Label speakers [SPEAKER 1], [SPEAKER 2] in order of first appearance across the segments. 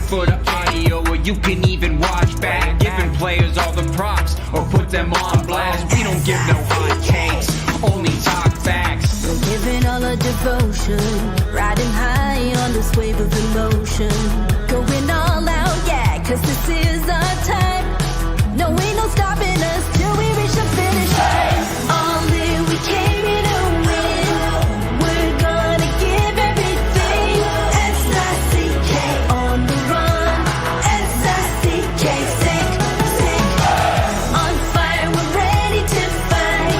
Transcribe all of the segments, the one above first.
[SPEAKER 1] it for the audio, or you can even watch back. Giving players all the props, or put them on blast. We don't give no hot takes, only talk facts.
[SPEAKER 2] We're giving all our devotion, riding high on this wave of emotion. Going all out, yeah, cause this is our time. No, ain't no stopping us till we reach the finish line. All in, we came here to win. We're gonna give everything. S-I-C-K on the run. S-I-C-K, sick, sick. On fire, we're ready to fight.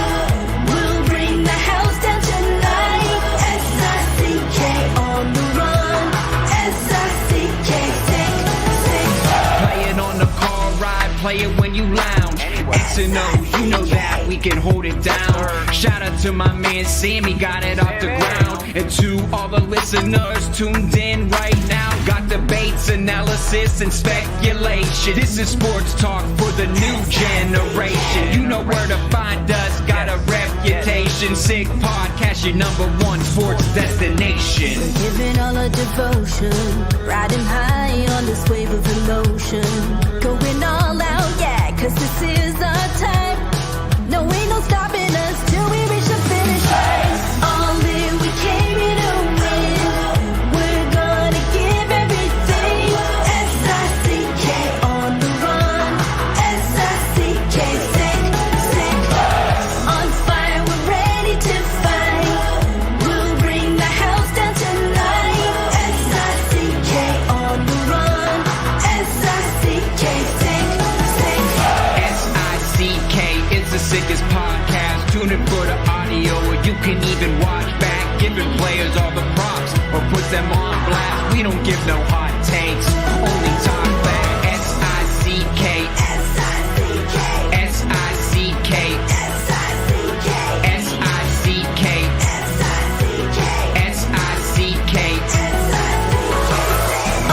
[SPEAKER 2] We'll bring the house down tonight. S-I-C-K on the run. S-I-C-K, sick, sick.
[SPEAKER 1] Play it on the car ride, play it when you lounge. X and O, you know that we can hold it down. Shout out to my man Sammy, got it off the ground. And to all the listeners tuned in right now, got debates, analysis, and speculation. This is sports talk for the new generation. You know where to find us, got a reputation. Sick podcast, your #1 sports destination.
[SPEAKER 2] Giving all our devotion, riding high on this wave of emotion. Going all out, yeah, cause this is our time. No, ain't no stopping us till we reach the finish line. All in, we came here to win. We're gonna give everything. S-I-C-K on the run. S-I-C-K, sick, sick. On fire, we're ready to fight. We'll bring the house down tonight. S-I-C-K on the run. S-I-C-K, sick, sick.
[SPEAKER 1] S-I-C-K, it's the sickest podcast. Tune in for the audio, or you can even watch back. Giving players all the props, or put them on blast. We don't give no hot takes, only talk back. S-I-C-K, S-I-C-K, S-I-C-K, S-I-C-K, S-I-C-K, S-I-C-K, S-I-C-K.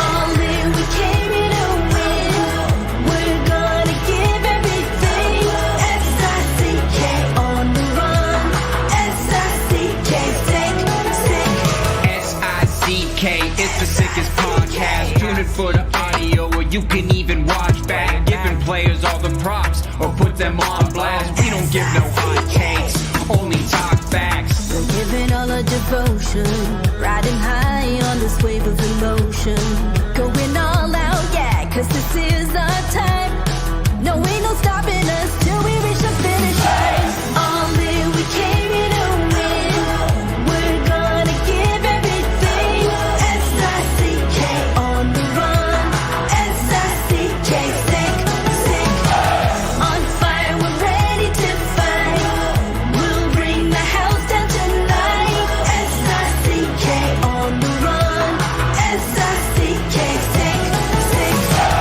[SPEAKER 2] All in, we came here to win. We're gonna give everything. S-I-C-K on the run. S-I-C-K, sick, sick.
[SPEAKER 1] S-I-C-K, it's the sickest podcast. Tune in for the audio, or you can even watch back. Giving players all the props, or put them on blast. We don't give no hot takes, only talk facts.
[SPEAKER 2] We're giving all our devotion, riding high on this wave of emotion. Going all out, yeah, cause this is our time. No, ain't no stopping us till we reach the finish line. All in, we came here to win. We're gonna give everything. S-I-C-K on the run. S-I-C-K, sick, sick. On fire, we're ready to fight. We'll bring the house down tonight. S-I-C-K on the run. S-I-C-K, sick, sick.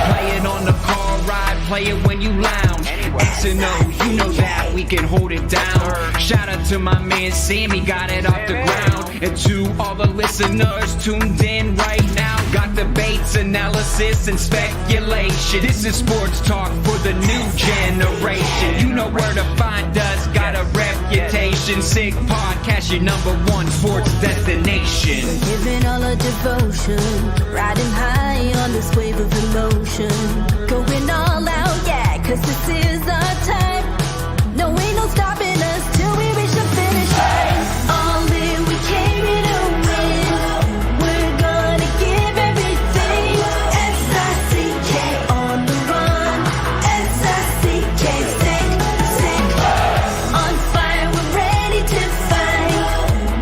[SPEAKER 1] Play it on the car ride, play it when you lounge. X and O, you know that we can hold it down. Shout out to my man Sammy, got it off the ground. And to all the listeners tuned in right now, got debates, analysis, and speculation. This is sports talk for the new generation. You know where to find us, got a reputation. Sick podcast, your #1 sports destination.
[SPEAKER 2] Giving all our devotion, riding high on this wave of emotion. Going all out, yeah, cause this is our time. No, ain't no stopping us till we reach the finish line. All in, we came here to win. We're gonna give everything. S-I-C-K on the run. S-I-C-K, sick, sick. On fire, we're ready to fight.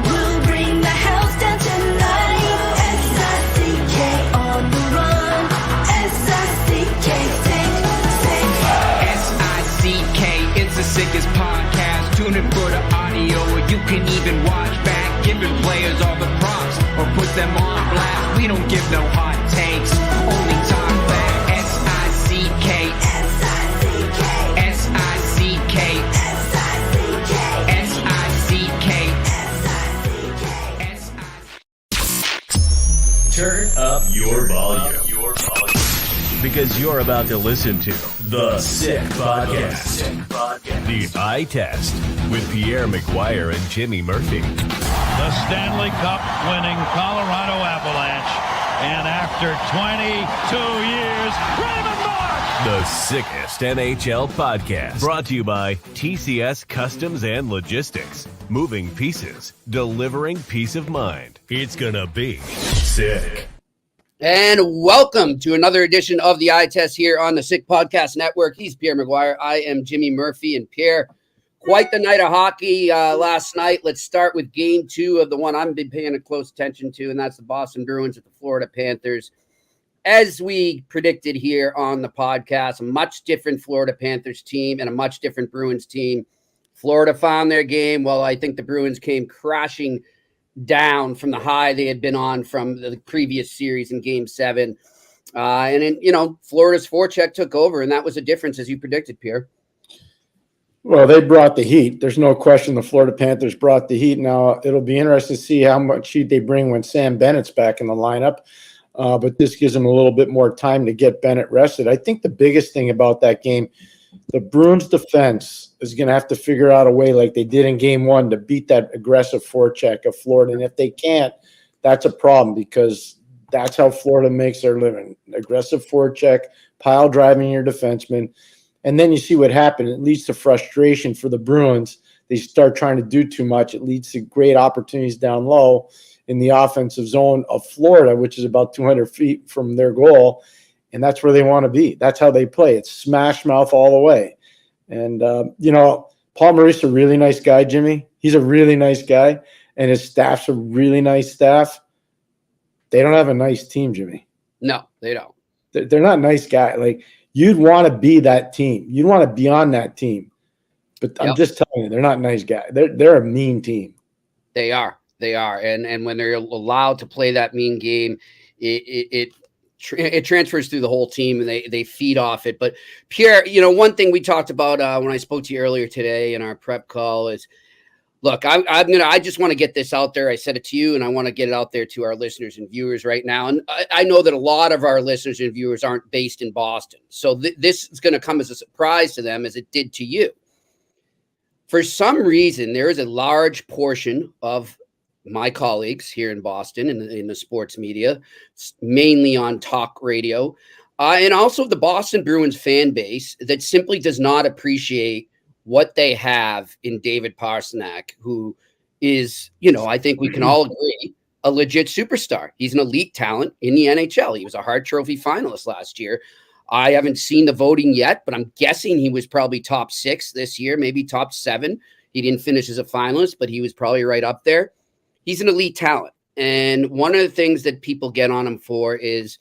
[SPEAKER 2] We'll bring the house down tonight. S-I-C-K on the run. S-I-C-K, sick, sick.
[SPEAKER 1] S-I-C-K, it's the sickest podcast. Tune in for the audio, or you can even watch back. Giving players all the props, or put them on blast. We don't give no hot takes, only talk back. S-I-C-K, S-I-C-K, S-I-C-K, S-I-C-K, S-I-C-K, S-I-C-K.
[SPEAKER 3] Turn up your volume. Because you're about to listen to The Sick Podcast. The Eye Test with Pierre, McGuire, and Jimmy Murphy.
[SPEAKER 4] The Stanley Cup winning Colorado Avalanche And after 22 years, Raymond Mark!
[SPEAKER 3] The sickest NHL podcast. Brought to you by TCS Customs and Logistics. Moving pieces, delivering peace of mind. It's gonna be sick.
[SPEAKER 5] And welcome to another edition of the Eye Test here on the Sick Podcast Network. He's Pierre McGuire. I am Jimmy Murphy. And Pierre, quite the night of hockey last night. Let's start with game 2 of the one I've been paying close attention to, and that's the Boston Bruins at the Florida Panthers. As we predicted here on the podcast, a much different Florida Panthers team and a much different Bruins team. Florida found their game. Well, I think the Bruins came crashing down from the high they had been on from the previous series in game 7. And then, Florida's forecheck took over, and that was a difference, as you predicted, Pierre.
[SPEAKER 6] Well, they brought the heat. There's no question the Florida Panthers brought the heat. Now, it'll be interesting to see how much heat they bring when Sam Bennett's back in the lineup. But this gives them a little bit more time to get Bennett rested. I think the biggest thing about that game, the Bruins defense is going to have to figure out a way like they did in game 1 to beat that aggressive forecheck of Florida. And if they can't, that's a problem because that's how Florida makes their living. Aggressive forecheck, pile driving your defenseman. And then you see what happened. It leads to frustration for the Bruins. They start trying to do too much. It leads to great opportunities down low in the offensive zone of Florida, which is about 200 feet from their goal. And that's where they want to be. That's how they play. It's smash mouth all the way. And, Paul Maurice's a really nice guy, Jimmy. He's a really nice guy. And his staff's a really nice staff. They don't have a nice team, Jimmy.
[SPEAKER 5] No, they don't.
[SPEAKER 6] They're not nice guys. Like, you'd want to be that team. You'd want to be on that team. But I'm just telling you, they're not nice guys. They're a mean team.
[SPEAKER 5] They are. They are. And when they're allowed to play that mean game, it transfers through the whole team, and they feed off it. But Pierre, one thing we talked about when I spoke to you earlier today in our prep call is, look, I just want to get this out there. I said it to you, and I want to get it out there to our listeners and viewers right now. And I know that a lot of our listeners and viewers aren't based in Boston, so this is going to come as a surprise to them, as it did to you. For some reason, there is a large portion of my colleagues here in Boston in the sports media, mainly on talk radio, and also the Boston Bruins fan base that simply does not appreciate what they have in David Pastrnak, who is, I think we can all agree, a legit superstar. He's an elite talent in the NHL. He was a Hart Trophy finalist last year. I haven't seen the voting yet, but I'm guessing he was probably top 6 this year, maybe top 7. He didn't finish as a finalist, but he was probably right up there. He's an elite talent. And one of the things that people get on him for is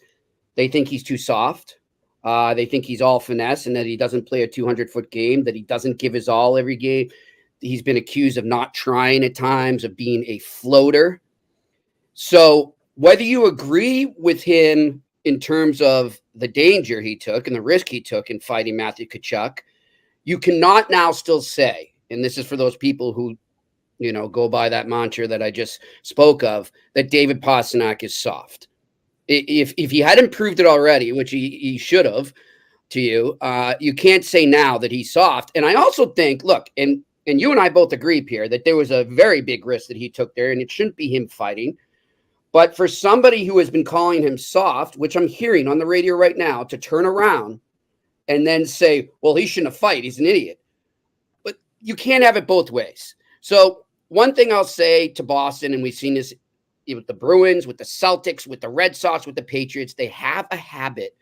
[SPEAKER 5] they think he's too soft. They think he's all finesse and that he doesn't play a 200-foot game, that he doesn't give his all every game. He's been accused of not trying at times, of being a floater. So whether you agree with him in terms of the danger he took and the risk he took in fighting Matthew Tkachuk, you cannot now still say, and this is for those people who go by that mantra that I just spoke of, that David Pastrnak is soft. If he hadn't proved it already, which he should have to you, you can't say now that he's soft. And I also think, look, and you and I both agree, Pierre, that there was a very big risk that he took there, and it shouldn't be him fighting. But for somebody who has been calling him soft, which I'm hearing on the radio right now, to turn around and then say, well, he shouldn't have fight, he's an idiot. But you can't have it both ways. So one thing I'll say to Boston, and we've seen this with the Bruins, with the Celtics, with the Red Sox, with the Patriots, they have a habit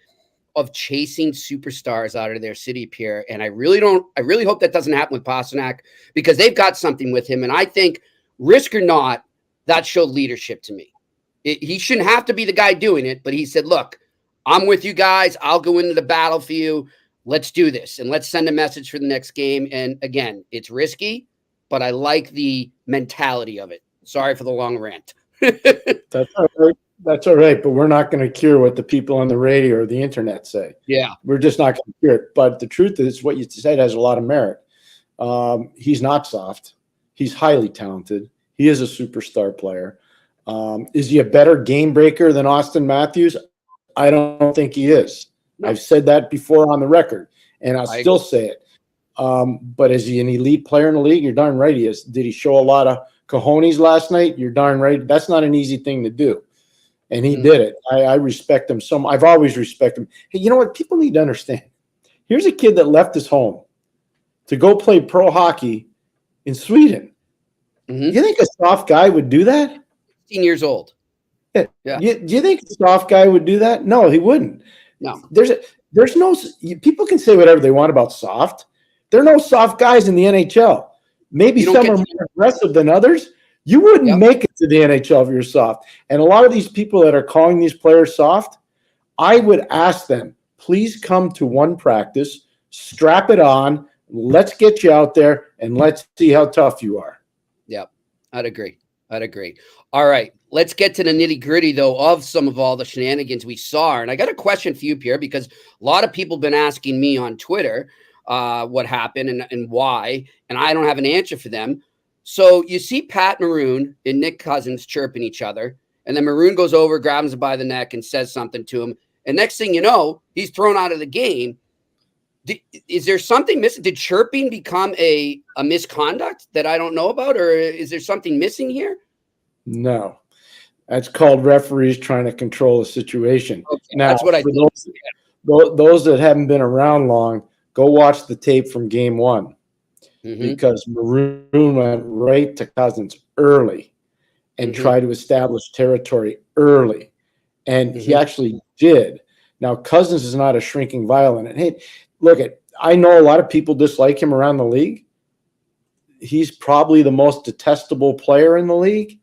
[SPEAKER 5] of chasing superstars out of their city, Pierre. And I really hope that doesn't happen with Pastrnak, because they've got something with him. And I think, risk or not, that showed leadership to me. He shouldn't have to be the guy doing it, but he said, look, I'm with you guys. I'll go into the battle for you. Let's do this. And let's send a message for the next game. And again, it's risky, but I like the mentality of it. Sorry for the long rant.
[SPEAKER 6] That's all right. That's all right. But we're not going to cure what the people on the radio or the internet say.
[SPEAKER 5] Yeah.
[SPEAKER 6] We're just not going to cure it. But the truth is, what you said has a lot of merit. He's not soft. He's highly talented. He is a superstar player. Is he a better game breaker than Austin Matthews? I don't think he is. No. I've said that before on the record, and I'll still say it. But is he an elite player in the league? You're darn right he is. Did he show a lot of cojones last night? You're darn right. That's not an easy thing to do. and he did it. I respect him so much. I've always respected him. Hey, you know what? People need to understand. Here's a kid that left his home to go play pro hockey in Sweden. You think a soft guy would do that?
[SPEAKER 5] 16 years old.
[SPEAKER 6] Yeah.
[SPEAKER 5] Yeah.
[SPEAKER 6] Do you think a soft guy would do that? No, he wouldn't.
[SPEAKER 5] No.
[SPEAKER 6] There's no – people can say whatever they want about soft. There are no soft guys in the NHL. Maybe some are more aggressive than others. You wouldn't make it to the NHL if you're soft. And a lot of these people that are calling these players soft, I would ask them, please come to one practice, strap it on, let's get you out there, and let's see how tough you are.
[SPEAKER 5] Yep, I'd agree. All right, let's get to the nitty-gritty, though, of some of all the shenanigans we saw. And I got a question for you, Pierre, because a lot of people have been asking me on Twitter what happened and why, and I don't have an answer for them. So you see Pat Maroon and Nick Cousins chirping each other, and then Maroon goes over, grabs him by the neck, and says something to him. And next thing you know, he's thrown out of the game. Is there something missing? Did chirping become a misconduct that I don't know about, or is there something missing here?
[SPEAKER 6] No. That's called referees trying to control a situation.
[SPEAKER 5] Okay,
[SPEAKER 6] now,
[SPEAKER 5] that's what I think.
[SPEAKER 6] Those that haven't been around long, go watch the tape from game one. Because Maroon went right to Cousins early and tried to establish territory early. And he actually did. Now, Cousins is not a shrinking violet. And hey, look, I know a lot of people dislike him around the league. He's probably the most detestable player in the league,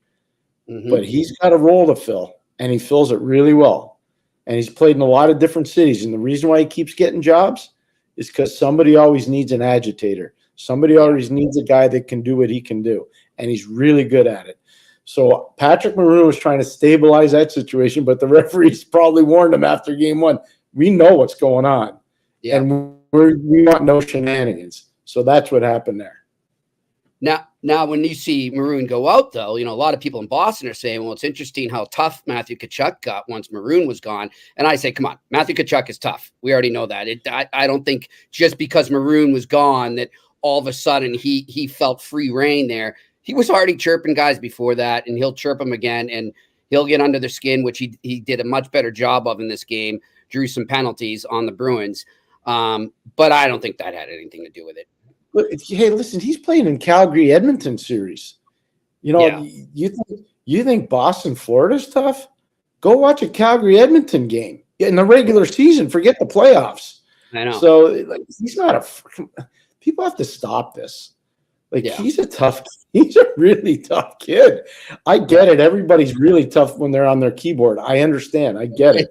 [SPEAKER 6] but he's got a role to fill, and he fills it really well. And he's played in a lot of different cities. And the reason why he keeps getting jobs is because somebody always needs an agitator. Somebody always needs a guy that can do what he can do, and he's really good at it. So Patrick Maroon was trying to stabilize that situation, but the referees probably warned him after game one. We know what's going on, and we want no shenanigans. So that's what happened there.
[SPEAKER 5] Now, when you see Maroon go out, though, a lot of people in Boston are saying, well, it's interesting how tough Matthew Tkachuk got once Maroon was gone. And I say, come on, Matthew Tkachuk is tough. We already know that. I don't think just because Maroon was gone that all of a sudden he felt free reign there. He was already chirping guys before that, and he'll chirp them again, and he'll get under their skin, which he did a much better job of in this game, drew some penalties on the Bruins. But I don't think that had anything to do with it.
[SPEAKER 6] Hey, listen, he's playing in Calgary Edmonton series. You think Boston, Florida's tough? Go watch a Calgary Edmonton game in the regular season. Forget the playoffs.
[SPEAKER 5] I know.
[SPEAKER 6] So he's not a. People have to stop this. He's a really tough kid. I get it. Everybody's really tough when they're on their keyboard. I understand. I get it.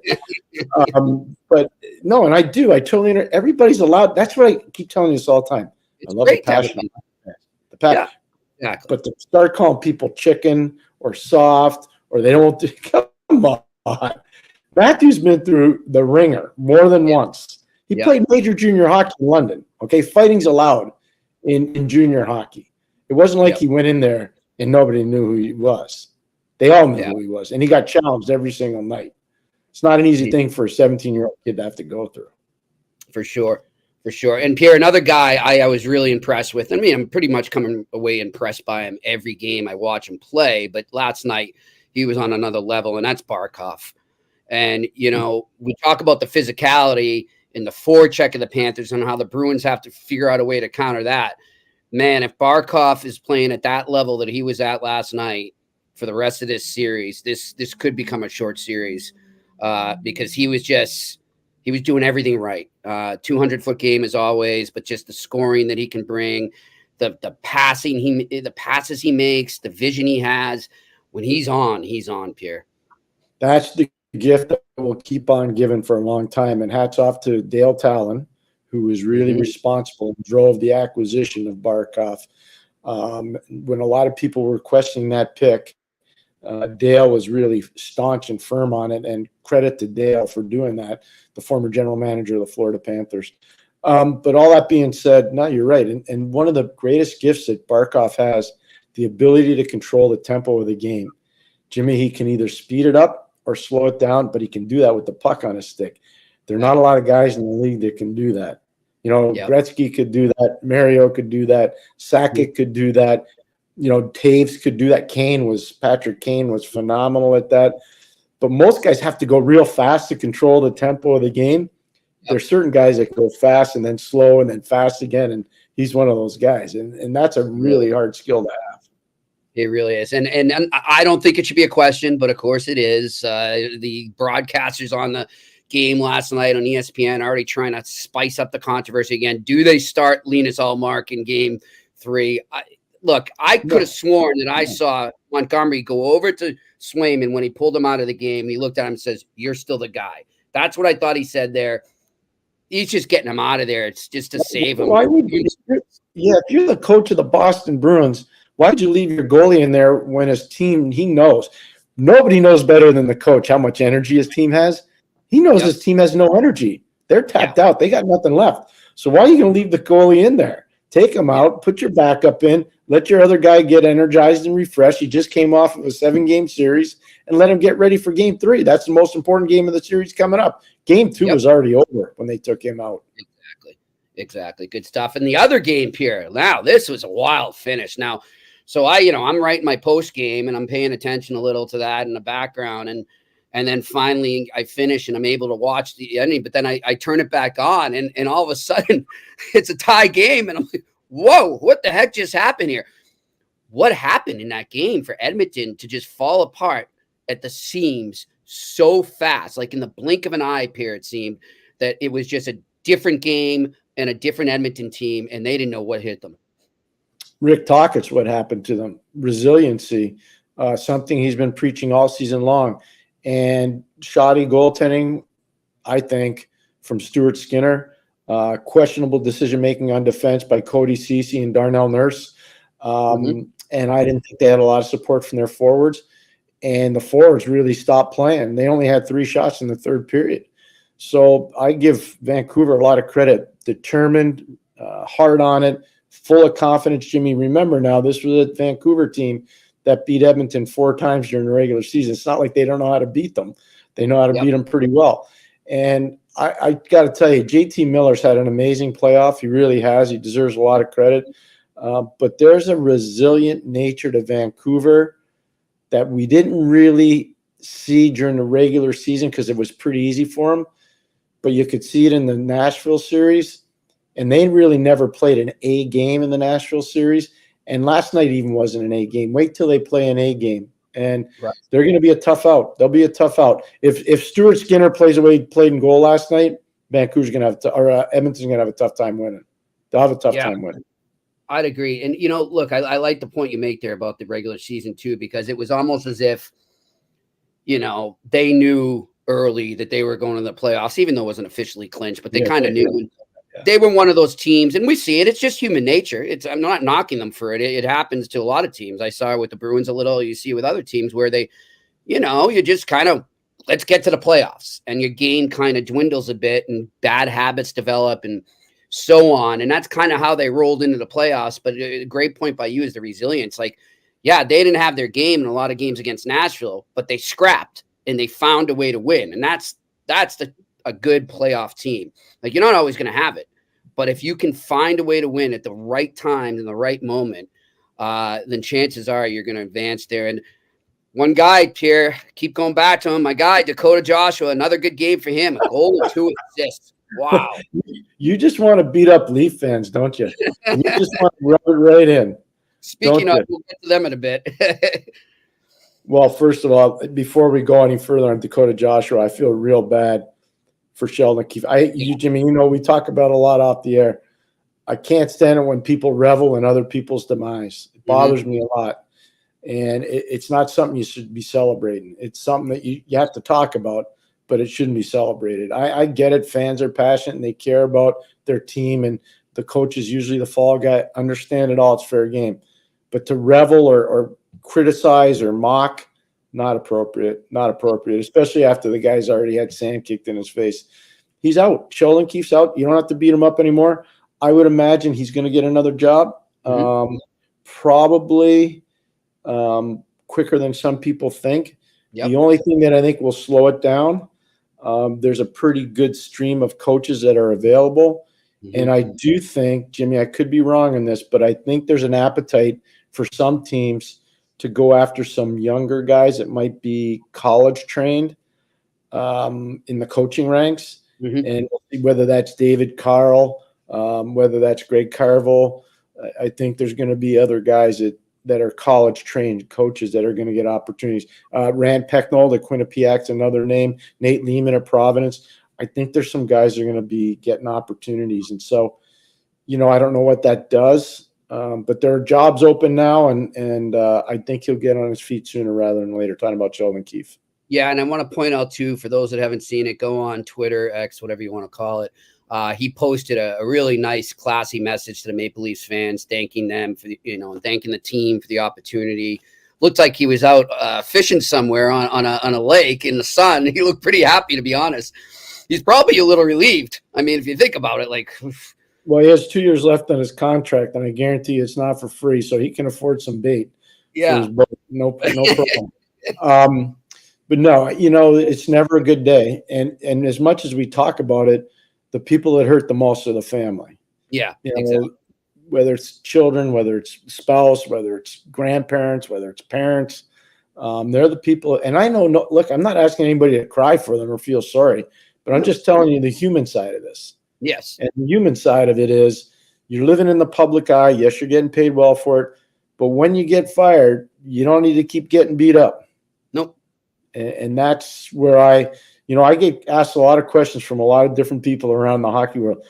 [SPEAKER 6] But no, and I do. I totally understand. Everybody's allowed. That's what I keep telling you this all the time. I love the passion. The passion.
[SPEAKER 5] Yeah, exactly.
[SPEAKER 6] But to start calling people chicken or soft or they don't do, come on. Matthew's been through the ringer more than once. He played major junior hockey in London. Okay, fighting's allowed in junior hockey. It wasn't like he went in there and nobody knew who he was. They all knew who he was, and he got challenged every single night. It's not an easy thing for a 17-year-old kid to have to go through.
[SPEAKER 5] For sure. And Pierre, another guy I was really impressed with. I mean, I'm pretty much coming away impressed by him every game I watch him play. But last night he was on another level, and that's Barkov. And, we talk about the physicality in the forecheck of the Panthers and how the Bruins have to figure out a way to counter that. Man, if Barkov is playing at that level that he was at last night for the rest of this series, this could become a short series because he was doing everything right. 200-foot game as always, but just the scoring that he can bring, the passes he makes, the vision he has. When he's on, Pierre.
[SPEAKER 6] That's the gift that we'll keep on giving for a long time. And hats off to Dale Talon, who was really responsible and drove the acquisition of Barkov. When a lot of people were questioning that pick, Dale was really staunch and firm on it, and credit to Dale for doing that, the former general manager of the Florida Panthers. But all that being said, no, you're right. And one of the greatest gifts that Barkov has, the ability to control the tempo of the game. Jimmy, he can either speed it up or slow it down, but he can do that with the puck on his stick. There are not a lot of guys in the league that can do that. Gretzky could do that. Mario could do that. Sakic could do that. Taves could do that. Patrick Kane was phenomenal at that. but most guys have to go real fast to control the tempo of the game. There's certain guys that go fast and then slow and then fast again, and he's one of those guys, and that's a really hard skill to have.
[SPEAKER 5] It really is. And I don't think it should be a question, but of course it is. The broadcasters on the game last night on ESPN already trying to spice up the controversy again. Do they start Linus Ullmark in game 3? I could have sworn that I saw Montgomery go over to Swayman when he pulled him out of the game. He looked at him and says, "You're still the guy." That's what I thought he said there. He's just getting him out of there. It's just to save him.
[SPEAKER 6] If you're the coach of the Boston Bruins, why would you leave your goalie in there when his team, he knows? Nobody knows better than the coach how much energy his team has. He knows his team has no energy. They're tapped out. They got nothing left. So why are you going to leave the goalie in there? Take him out, put your backup in, let your other guy get energized and refreshed. He just came off of a 7-game series, and let him get ready for game 3. That's the most important game of the series coming up. Game 2 was already over when they took him out.
[SPEAKER 5] Exactly. Good stuff. And the other game, Pierre, now this was a wild finish. Now, so I'm writing my post game and I'm paying attention a little to that in the background. And then finally I finish and I'm able to watch the ending, but then I turn it back on and all of a sudden it's a tie game. And I'm like, whoa, what the heck just happened here? What happened in that game for Edmonton to just fall apart at the seams so fast? Like in the blink of an eye, Pierre, it seemed that it was just a different game and a different Edmonton team, and they didn't know what hit them.
[SPEAKER 6] Rick Tocchet's what happened to them. Resiliency, something he's been preaching all season long. And shoddy goaltending, I think, from Stuart Skinner. Questionable decision-making on defense by Cody Ceci and Darnell Nurse. And I didn't think they had a lot of support from their forwards. And the forwards really stopped playing. They only had 3 shots in the third period. So I give Vancouver a lot of credit. Determined, hard on it, full of confidence. Jimmy, remember now, this was a Vancouver team that beat Edmonton 4 times during the regular season. It's not like they don't know how to beat them. They know how to beat them pretty well. And I got to tell you, JT Miller's had an amazing playoff. He really has. He deserves a lot of credit. But there's a resilient nature to Vancouver that we didn't really see during the regular season because it was pretty easy for them. But you could see it in the Nashville series, and they really never played an A game in the Nashville series. And last night even wasn't an A game. Wait till they play an A game, and they're going to be a tough out. They'll be a tough out. If Stuart Skinner plays the way he played in goal last night, Vancouver's going to have Edmonton's going to have a tough time winning. They'll have a tough time winning.
[SPEAKER 5] I'd agree. And, look, I like the point you make there about the regular season too, because it was almost as if, they knew early that they were going to the playoffs, even though it wasn't officially clinched, but they kind of knew. They were one of those teams, and we see it. It's just human nature. I'm not knocking them for it. It happens to a lot of teams. I saw it with the Bruins a little. You see it with other teams where they, you just kind of, let's get to the playoffs, and your game kind of dwindles a bit and bad habits develop and so on. And that's kind of how they rolled into the playoffs. But a great point by you is the resilience. Like, yeah, they didn't have their game in a lot of games against Nashville, but they scrapped and they found a way to win. And that's a good playoff team. Like, you're not always going to have it, but if you can find a way to win at the right time in the right moment, then chances are you're going to advance there. And one guy, Pierre, keep going back to him. My guy, Dakota Joshua, another good game for him. A goal and 2 assists. Wow.
[SPEAKER 6] You just want to beat up Leaf fans, don't you? You just want to rub it right in.
[SPEAKER 5] Speaking of, we'll get to them in a bit.
[SPEAKER 6] Well, first of all, before we go any further on Dakota Joshua, I feel real bad for Sheldon Keefe. Jimmy, we talk about a lot off the air. I can't stand it when people revel in other people's demise. It bothers me a lot. And it's not something you should be celebrating. It's something that you have to talk about, but it shouldn't be celebrated. I get it. Fans are passionate and they care about their team, and the coach is usually the fall guy. Understand it all. It's fair game. But to revel or criticize or mock, not appropriate, especially after the guy's already had sand kicked in his face. He's out. Sheldon Keefe's out. You don't have to beat him up anymore. I would imagine he's going to get another job, probably quicker than some people think. The only thing that I think will slow it down, there's a pretty good stream of coaches that are available. And I do think, Jimmy, I could be wrong on this, but I think there's an appetite for some teams to go after some younger guys that might be college trained in the coaching ranks. And we'll see whether that's David Carl, whether that's Greg Carvel. I think there's going to be other guys that are college trained coaches that are going to get opportunities. Rand Pecknold at Quinnipiac's another name. Nate Lehman at Providence. I think there's some guys that are going to be getting opportunities. And so, I don't know what that does, but there are jobs open now, and I think he'll get on his feet sooner rather than later. Talking about Sheldon Keefe.
[SPEAKER 5] Yeah, and I want to point out, too, for those that haven't seen it, go on Twitter, X, whatever you want to call it. He posted a really nice, classy message to the Maple Leafs fans, thanking them for and thanking the team for the opportunity. Looked like he was out fishing somewhere on a lake in the sun. He looked pretty happy, to be honest. He's probably a little relieved. I mean, if you think about it, like.
[SPEAKER 6] Well, he has 2 years left on his contract, and I guarantee it's not for free, so he can afford some bait.
[SPEAKER 5] Yeah,
[SPEAKER 6] no problem. But no, it's never a good day, and as much as we talk about it, the people that hurt the most are the family.
[SPEAKER 5] Yeah, exactly.
[SPEAKER 6] Whether it's children, whether it's spouse, whether it's grandparents, whether it's parents, they're the people. And I know, look, I'm not asking anybody to cry for them or feel sorry, but I'm just telling you the human side of this.
[SPEAKER 5] Yes.
[SPEAKER 6] And the human side of it is you're living in the public eye. Yes, you're getting paid well for it, but when you get fired, you don't need to keep getting beat up.
[SPEAKER 5] Nope.
[SPEAKER 6] And that's where I get asked a lot of questions from a lot of different people around the hockey world.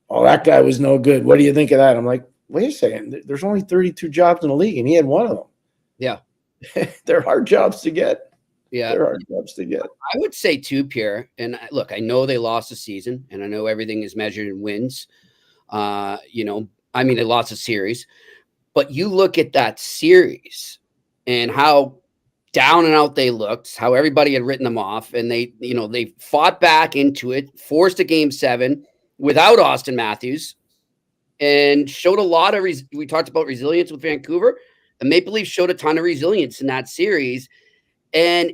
[SPEAKER 6] Oh, that guy was no good. What do you think of that? I'm like, wait a second. There's only 32 jobs in the league, and he had one of them.
[SPEAKER 5] Yeah.
[SPEAKER 6] They're hard jobs to get.
[SPEAKER 5] Yeah.
[SPEAKER 6] They're hard jobs to get.
[SPEAKER 5] I would say, too, Pierre, and look, I know they lost the season, and I know everything is measured in wins. They lost a series. But you look at that series and how down and out they looked, how everybody had written them off, and they fought back into it, forced a Game 7 without Austin Matthews, and showed a lot of we talked about resilience with Vancouver. The Maple Leafs showed a ton of resilience in that series, and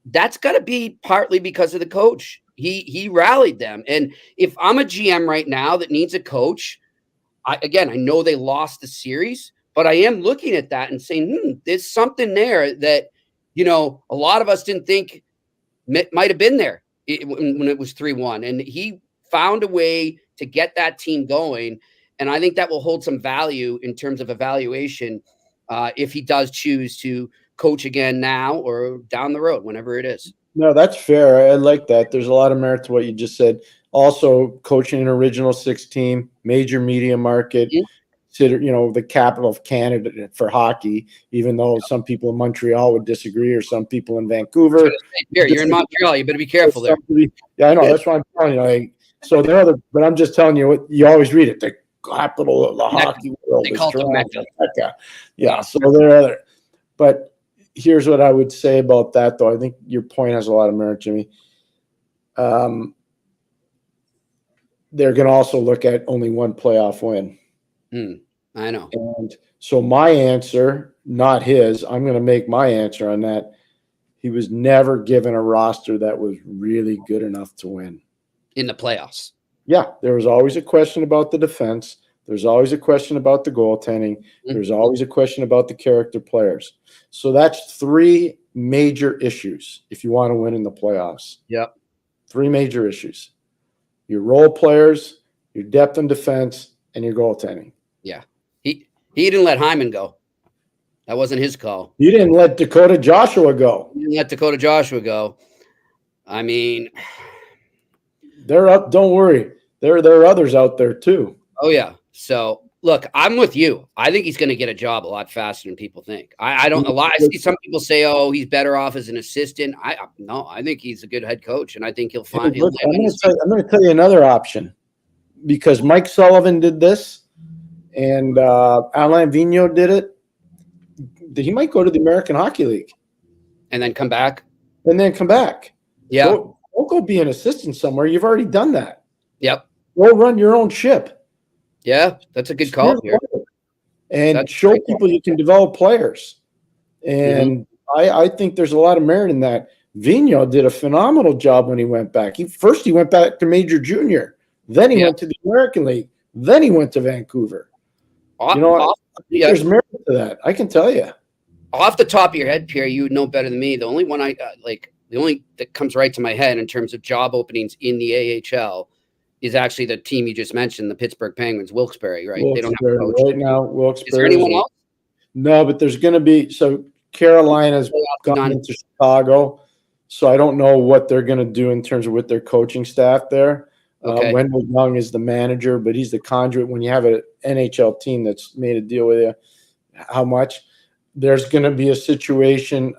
[SPEAKER 5] that's got to be partly because of the coach. He rallied them, and if I'm a GM right now that needs a coach, I know they lost the series, but I am looking at that and saying, there's something there that a lot of us didn't think might have been there when it was 3-1, and he found a way to get that team going. And I think that will hold some value in terms of evaluation if he does choose to coach again now or down the road, whenever it is. No,
[SPEAKER 6] that's fair. I like that. There's a lot of merit to what you just said. Also, coaching an original six team, major media market, consider, the capital of Canada for hockey, even though some people in Montreal would disagree, or some people in Vancouver.
[SPEAKER 5] Here, you're in Montreal. You better be careful there.
[SPEAKER 6] Yeah, I know. That's what I'm telling you. So there are but I'm just telling you what you always read it. The capital of the hockey world is Toronto. Yeah. So there are other, but here's what I would say about that, though. I think your point has a lot of merit, Jimmy. They're going to also look at only one playoff win.
[SPEAKER 5] I know.
[SPEAKER 6] And so my answer, not his, I'm going to make my answer on that. He was never given a roster that was really good enough to win.
[SPEAKER 5] In the playoffs.
[SPEAKER 6] Yeah, there was always a question about the defense. There's always a question about the goaltending. There's always a question about the character players. So that's three major issues if you want to win in the playoffs.
[SPEAKER 5] Yep.
[SPEAKER 6] Three major issues. Your role players, your depth in defense, and your goaltending.
[SPEAKER 5] Yeah. He didn't let Hyman go. That wasn't his call.
[SPEAKER 6] You didn't let Dakota Joshua go.
[SPEAKER 5] You didn't let Dakota Joshua go. I mean,
[SPEAKER 6] they're up. Don't worry. There are others out there too.
[SPEAKER 5] Oh yeah. So look, I'm with you. I think he's going to get a job a lot faster than people think. I see some people say, "Oh, he's better off as an assistant." No, I think he's a good head coach, and I think he'll find.
[SPEAKER 6] I'm going to tell you another option, because Mike Sullivan did this, and Alain Vigneault did it. He might go to the American Hockey League,
[SPEAKER 5] and then come back.
[SPEAKER 6] Yeah, don't go be an assistant somewhere. You've already done that.
[SPEAKER 5] Yep.
[SPEAKER 6] Go run your own ship.
[SPEAKER 5] Yeah, that's a good call here.
[SPEAKER 6] And show people you can develop players. And I think there's a lot of merit in that. Vigneault did a phenomenal job when he went back. He went back to Major Junior. Then he went to the American League. Then he went to Vancouver. There's merit to that. I can tell you.
[SPEAKER 5] off the top of your head, Pierre, you would know better than me. The only one the only that comes right to my head in terms of job openings in the AHL is actually the team you just mentioned, the Pittsburgh Penguins, Wilkes-Barre, right? They don't have a coach
[SPEAKER 6] right now. Wilkes-Barre.
[SPEAKER 5] Is there anyone else?
[SPEAKER 6] No, but there's going to be. So Carolina's gone into Chicago, so I don't know what they're going to do in terms of with their coaching staff there.
[SPEAKER 5] Okay.
[SPEAKER 6] Wendell Young is the manager, but he's the conduit. When you have an NHL team that's made a deal with you, how much there's going to be a situation,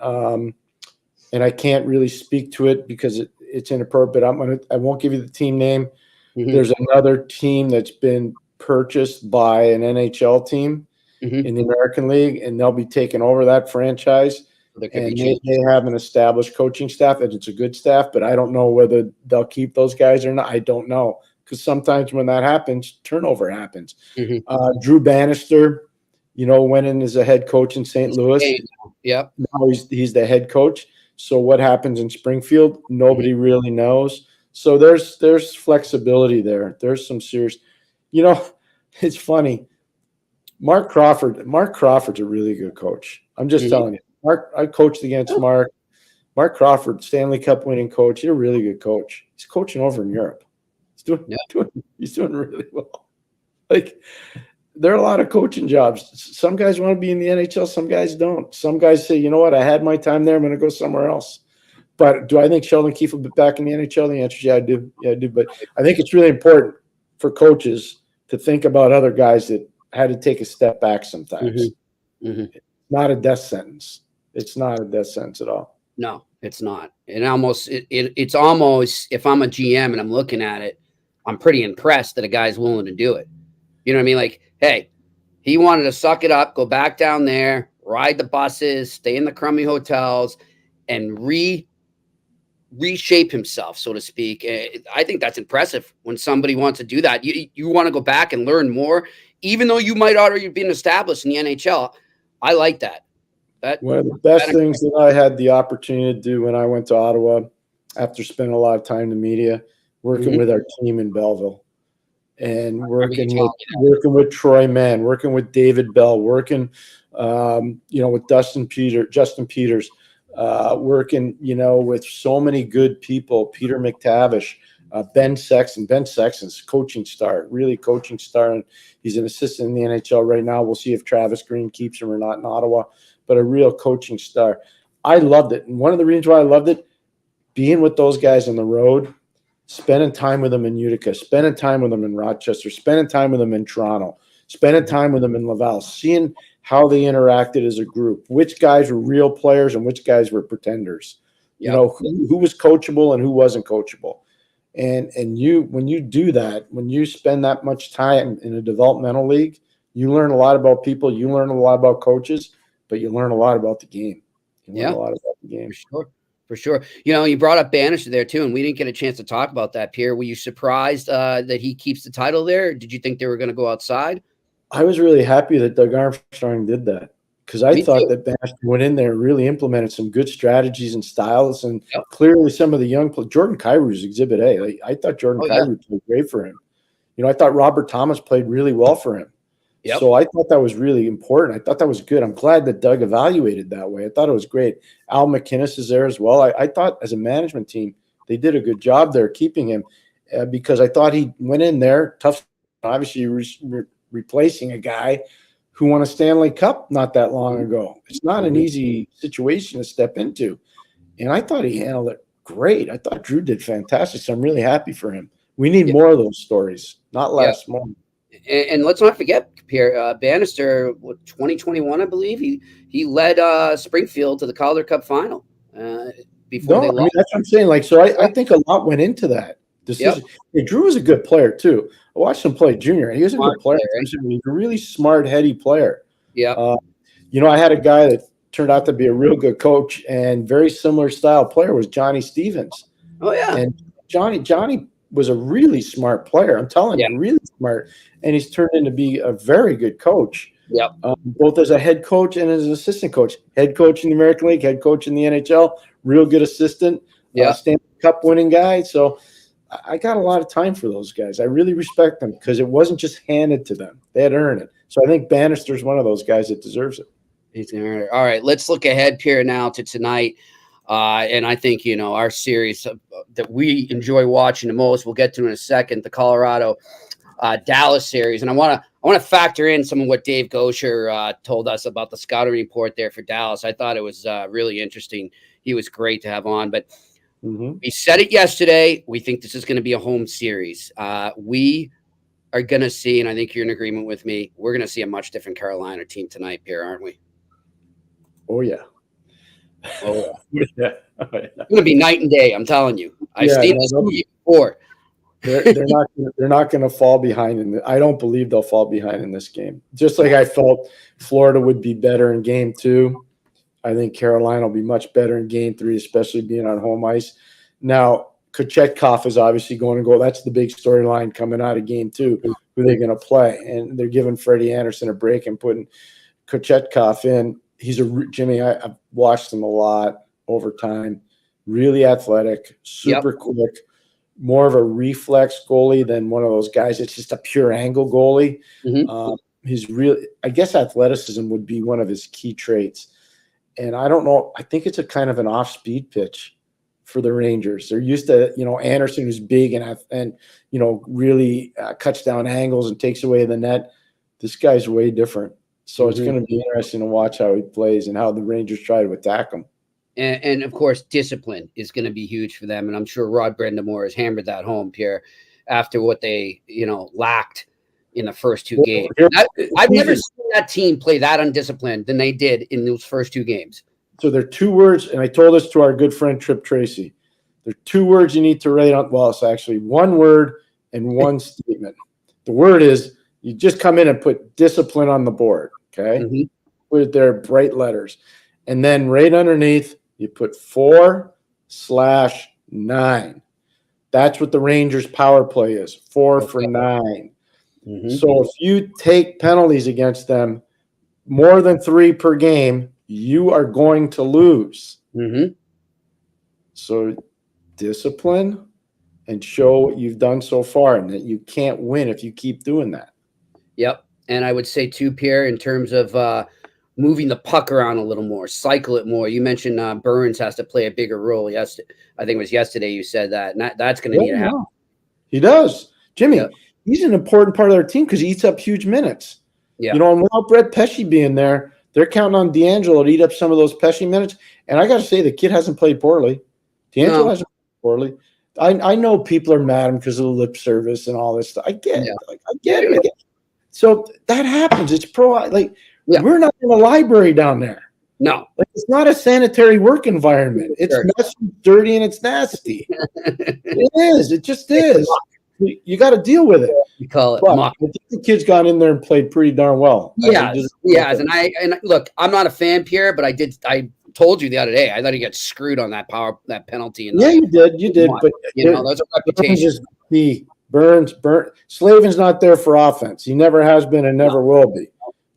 [SPEAKER 6] and I can't really speak to it because it's inappropriate. I won't give you the team name. Mm-hmm. There's another team that's been purchased by an NHL team in the American League, and they'll be taking over that franchise. And they have an established coaching staff, and it's a good staff, but I don't know whether they'll keep those guys or not. I don't know, because sometimes when that happens, turnover happens. Drew Bannister, went in as a head coach in St. Louis.
[SPEAKER 5] Yep.
[SPEAKER 6] Now he's the head coach. So what happens in Springfield, nobody really knows. So there's flexibility there. There's some serious, it's funny. Mark Crawford's a really good coach. I'm just telling you. I coached against Mark. Mark Crawford, Stanley Cup winning coach. He's a really good coach. He's coaching over in Europe. He's doing really well. Like, there are a lot of coaching jobs. Some guys want to be in the NHL. Some guys don't. Some guys say, you know what, I had my time there. I'm going to go somewhere else. But do I think Sheldon Keefe will be back in the NHL? The answer is yeah, I do. Yeah, I do. But I think it's really important for coaches to think about other guys that had to take a step back sometimes. It's not a death sentence. It's not a death sentence at all.
[SPEAKER 5] No, it's not. It's almost, if I'm a GM and I'm looking at it, I'm pretty impressed that a guy's willing to do it. You know what I mean? Like, hey, he wanted to suck it up, go back down there, ride the buses, stay in the crummy hotels, and reshape himself, so to speak. I think that's impressive when somebody wants to do that. You want to go back and learn more, even though you might already have been established in the NHL. I like that.
[SPEAKER 6] One of the best things that I had the opportunity to do when I went to Ottawa, after spending a lot of time in the media, working with our team in Belleville, and working with Troy Mann, working with David Bell, working with Justin Peters, working with so many good people, Peter McTavish, Ben Sexton. Ben Sexton's coaching star, really coaching star, and he's an assistant in the NHL right now. We'll see if Travis Green keeps him or not in Ottawa, but a real coaching star. I loved it, and one of the reasons why I loved it, being with those guys on the road, spending time with them in Utica, spending time with them in Rochester, spending time with them in Toronto, spending time with them in Laval, seeing how they interacted as a group, which guys were real players and which guys were pretenders, who was coachable and who wasn't coachable. And when you do that, when you spend that much time in a developmental league, you learn a lot about people, you learn a lot about coaches, but you learn a lot about the game. You learn a lot about the game.
[SPEAKER 5] For sure. You brought up Bannister there too, and we didn't get a chance to talk about that, Pierre. Were you surprised that he keeps the title there? Did you think they were going to go outside?
[SPEAKER 6] I was really happy that Doug Armstrong did that, because I thought that Bannister went in there and really implemented some good strategies and styles, and clearly some of the young players. Jordan Kyrie's Exhibit A. I thought Jordan Kyrie played great for him. I thought Robert Thomas played really well for him. So I thought that was really important. I thought that was good. I'm glad that Doug evaluated that way. I thought it was great. Al McInnes is there as well. I thought as a management team, they did a good job there keeping him, because I thought he went in there tough. Obviously, replacing a guy who won a Stanley Cup not that long ago. It's not an easy situation to step into. And I thought he handled it great. I thought Drew did fantastic. So I'm really happy for him. We need more of those stories, not less, more.
[SPEAKER 5] And let's not forget, Pierre, Bannister, 2021, I believe, he led Springfield to the Calder Cup final before they lost.
[SPEAKER 6] That's what I'm saying. I think a lot went into that decision. Hey, Drew was a good player too. I watched him play junior. He was a good player. He was a really smart, heady player. I had a guy that turned out to be a real good coach and very similar style player was Johnny Stevens.
[SPEAKER 5] Oh yeah,
[SPEAKER 6] and Johnny was a really smart player. I'm telling you, really smart. And he's turned into be a very good coach. Both as a head coach and as an assistant coach. Head coach in the American League, head coach in the NHL, real good assistant, Stanley Cup winning guy. So I got a lot of time for those guys. I really respect them because it wasn't just handed to them. They had to earn it. So I think Bannister's one of those guys that deserves it.
[SPEAKER 5] All right, let's look ahead, Pierre, now to tonight. And I think, our series that we enjoy watching the most, we'll get to in a second, the Colorado Dallas series. And I want to factor in some of what Dave Gosher told us about the scouting report there for Dallas. I thought it was really interesting. He was great to have on, but we said it yesterday. We think this is going to be a home series. We are going to see, and I think you're in agreement with me, we're going to see a much different Carolina team tonight, Pierre, aren't we?
[SPEAKER 6] Oh, yeah.
[SPEAKER 5] Oh,
[SPEAKER 6] yeah.
[SPEAKER 5] It's going to be night and day. I'm telling you. I've seen this movie before.
[SPEAKER 6] They're not going to fall behind I don't believe they'll fall behind in this game. Just like I felt Florida would be better in game 2. I think Carolina will be much better in game 3, especially being on home ice. Now, Kochetkov is obviously going to go. That's the big storyline coming out of game 2. Who they're going to play, and they're giving Freddie Anderson a break and putting Kochetkov in. Jimmy. I've watched him a lot over time. Really athletic, super quick, more of a reflex goalie than one of those guys. It's just a pure angle goalie. He's really, I guess, athleticism would be one of his key traits. And I don't know. I think it's a kind of an off-speed pitch for the Rangers. They're used to, Anderson, who's big and really cuts down angles and takes away the net. This guy's way different. So it's going to be interesting to watch how he plays and how the Rangers try to attack him.
[SPEAKER 5] And of course, discipline is going to be huge for them. And I'm sure Rod Brindamore has hammered that home, Pierre, after what they, lacked in the first 2 games. I've never seen that team play that undisciplined than they did in those first 2 games.
[SPEAKER 6] So there are 2 words, and I told this to our good friend Trip Tracy. There are 2 words you need to write on. Well, it's actually 1 word and 1 statement. The word is you just come in and put discipline on the board, okay? Put it there, bright letters. And then right underneath, you put 4/9. That's what the Rangers' power play is, 4 for 9. So if you take penalties against them more than 3 per game, you are going to lose. So discipline and show what you've done so far, and that you can't win if you keep doing that.
[SPEAKER 5] Yep. And I would say too, Pierre, in terms of moving the puck around a little more, cycle it more. You mentioned Burns has to play a bigger role. Yes, I think it was yesterday you said that. And that's going to need to happen.
[SPEAKER 6] He does. Jimmy, he's an important part of their team because he eats up huge minutes. And without Brett Pesce being there, they're counting on D'Angelo to eat up some of those Pesce minutes. And I got to say, the kid hasn't played poorly. D'Angelo hasn't played poorly. I know people are mad at him because of the lip service and all this stuff. I get it. I get it. So that happens. It's we're not in a library down there.
[SPEAKER 5] No.
[SPEAKER 6] It's not a sanitary work environment. It's messy, dirty, and it's nasty. It is. It just is. You got to deal with it.
[SPEAKER 5] You call it.
[SPEAKER 6] I think the kids got in there and played pretty darn well.
[SPEAKER 5] And look, I'm not a fan, Pierre, but I told you the other day, I thought he got screwed on that penalty.
[SPEAKER 6] You did. But
[SPEAKER 5] there's a reputation.
[SPEAKER 6] Burns. Slavin's not there for offense. He never has been and never will be.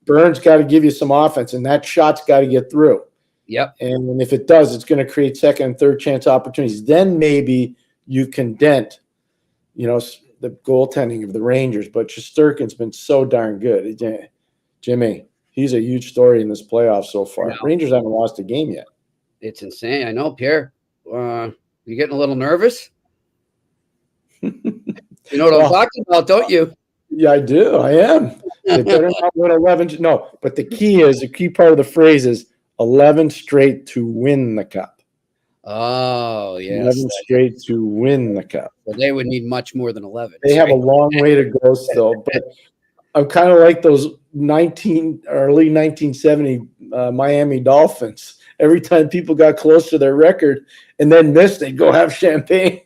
[SPEAKER 6] Burns got to give you some offense, and that shot's got to get through.
[SPEAKER 5] Yep.
[SPEAKER 6] And if it does, it's going to create second and third chance opportunities. Then maybe you can dent, the goaltending of the Rangers. But Shesterkin's been so darn good. Jimmy, he's a huge story in this playoff so far. No. Rangers haven't lost a game yet.
[SPEAKER 5] It's insane. I know, Pierre. You getting a little nervous? You know what I'm talking about, don't you?
[SPEAKER 6] Yeah, I do. I am. They better not win 11. No, but the key part of the phrase is 11 straight to win the cup.
[SPEAKER 5] Oh, yes.
[SPEAKER 6] 11 straight to win the cup.
[SPEAKER 5] Well, they would need much more than 11.
[SPEAKER 6] They have a long way to go still, but I'm kind of like those early 1970 Miami Dolphins. Every time people got close to their record and then missed, they'd go have champagne.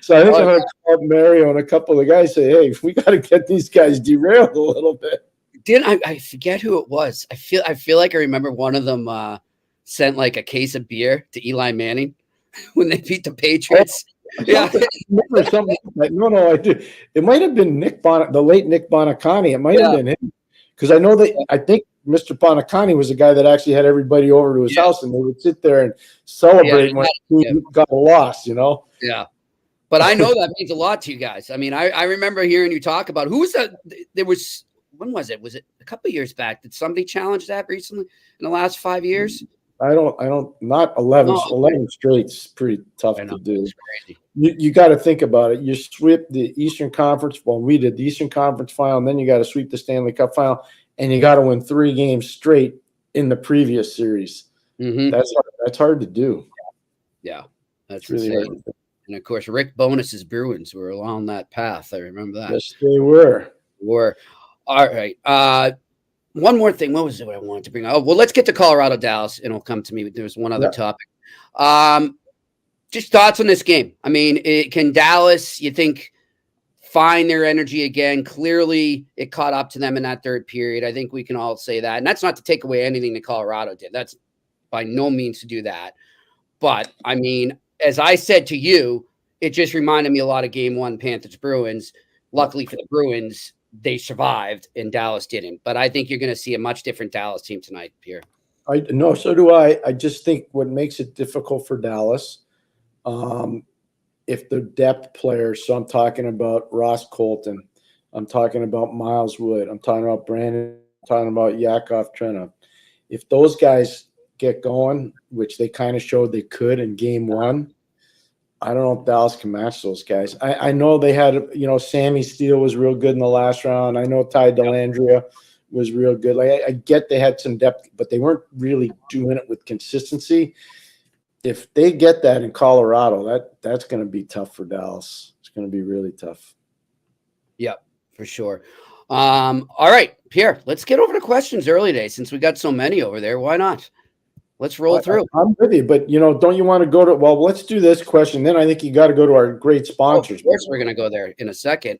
[SPEAKER 6] So I think I'm going to call up Mario and a couple of guys, say, hey, we got to get these guys derailed a little bit.
[SPEAKER 5] I forget who it was. I feel like I remember one of them sent like a case of beer to Eli Manning when they beat the Patriots.
[SPEAKER 6] Yeah, I remember something. No, I do. It might have been the late Nick Bonacani. It might have been him, because I know that I think Mr. Bonacani was the guy that actually had everybody over to his house, and they would sit there and celebrate when he got a loss.
[SPEAKER 5] Yeah. But I know that means a lot to you guys. I mean, I remember hearing you talk about who was that. There was when was it? Was it a couple of years back? Did somebody challenge that recently in the last 5 years?
[SPEAKER 6] I don't, not 11,
[SPEAKER 5] No.
[SPEAKER 6] 11 straight's pretty tough
[SPEAKER 5] I know.
[SPEAKER 6] to do.
[SPEAKER 5] It's crazy.
[SPEAKER 6] You got to think about it. You sweep the Eastern Conference. Well, we did the Eastern Conference final, and then you got to sweep the Stanley Cup final, and you got to win 3 games straight in the previous series.
[SPEAKER 5] Mm-hmm.
[SPEAKER 6] That's hard to do.
[SPEAKER 5] Yeah, that's
[SPEAKER 6] really
[SPEAKER 5] insane.
[SPEAKER 6] hard to do.
[SPEAKER 5] And of course, Rick Bonus's Bruins were along that path. I remember that.
[SPEAKER 6] Yes, they were.
[SPEAKER 5] All right. One more thing. What was it I wanted to bring up? Oh, well, let's get to Colorado, Dallas, and it'll come to me. There's one other topic. Just thoughts on this game. I mean, can Dallas, you think, find their energy again? Clearly, it caught up to them in that third period. I think we can all say that. And that's not to take away anything that Colorado did. That's by no means to do that. But, I mean, as I said to you, it just reminded me a lot of Game 1 Panthers-Bruins. Luckily for the Bruins, they survived and Dallas didn't. But I think you're going to see a much different Dallas team tonight, Pierre.
[SPEAKER 6] No, so do I. I just think what makes it difficult for Dallas, if the depth players, so I'm talking about Ross Colton, I'm talking about Miles Wood, I'm talking about Brandon, I'm talking about Yakov Trena. If those guys get going, which they kind of showed they could in Game 1, I don't know if Dallas can match those guys. I know they had, Sammy Steele was real good in the last round. I know Ty Dellandrea was real good. Like I get they had some depth, but they weren't really doing it with consistency. If they get that in Colorado, that's going to be tough for Dallas. It's going to be really tough.
[SPEAKER 5] Yep, for sure. All right, Pierre, let's get over to questions early today since we got so many over there. Why not? Let's roll through.
[SPEAKER 6] I'm with you, but don't you want to go to? Well, let's do this question. Then I think you got to go to our great sponsors.
[SPEAKER 5] Of course, we're going to go there in a second.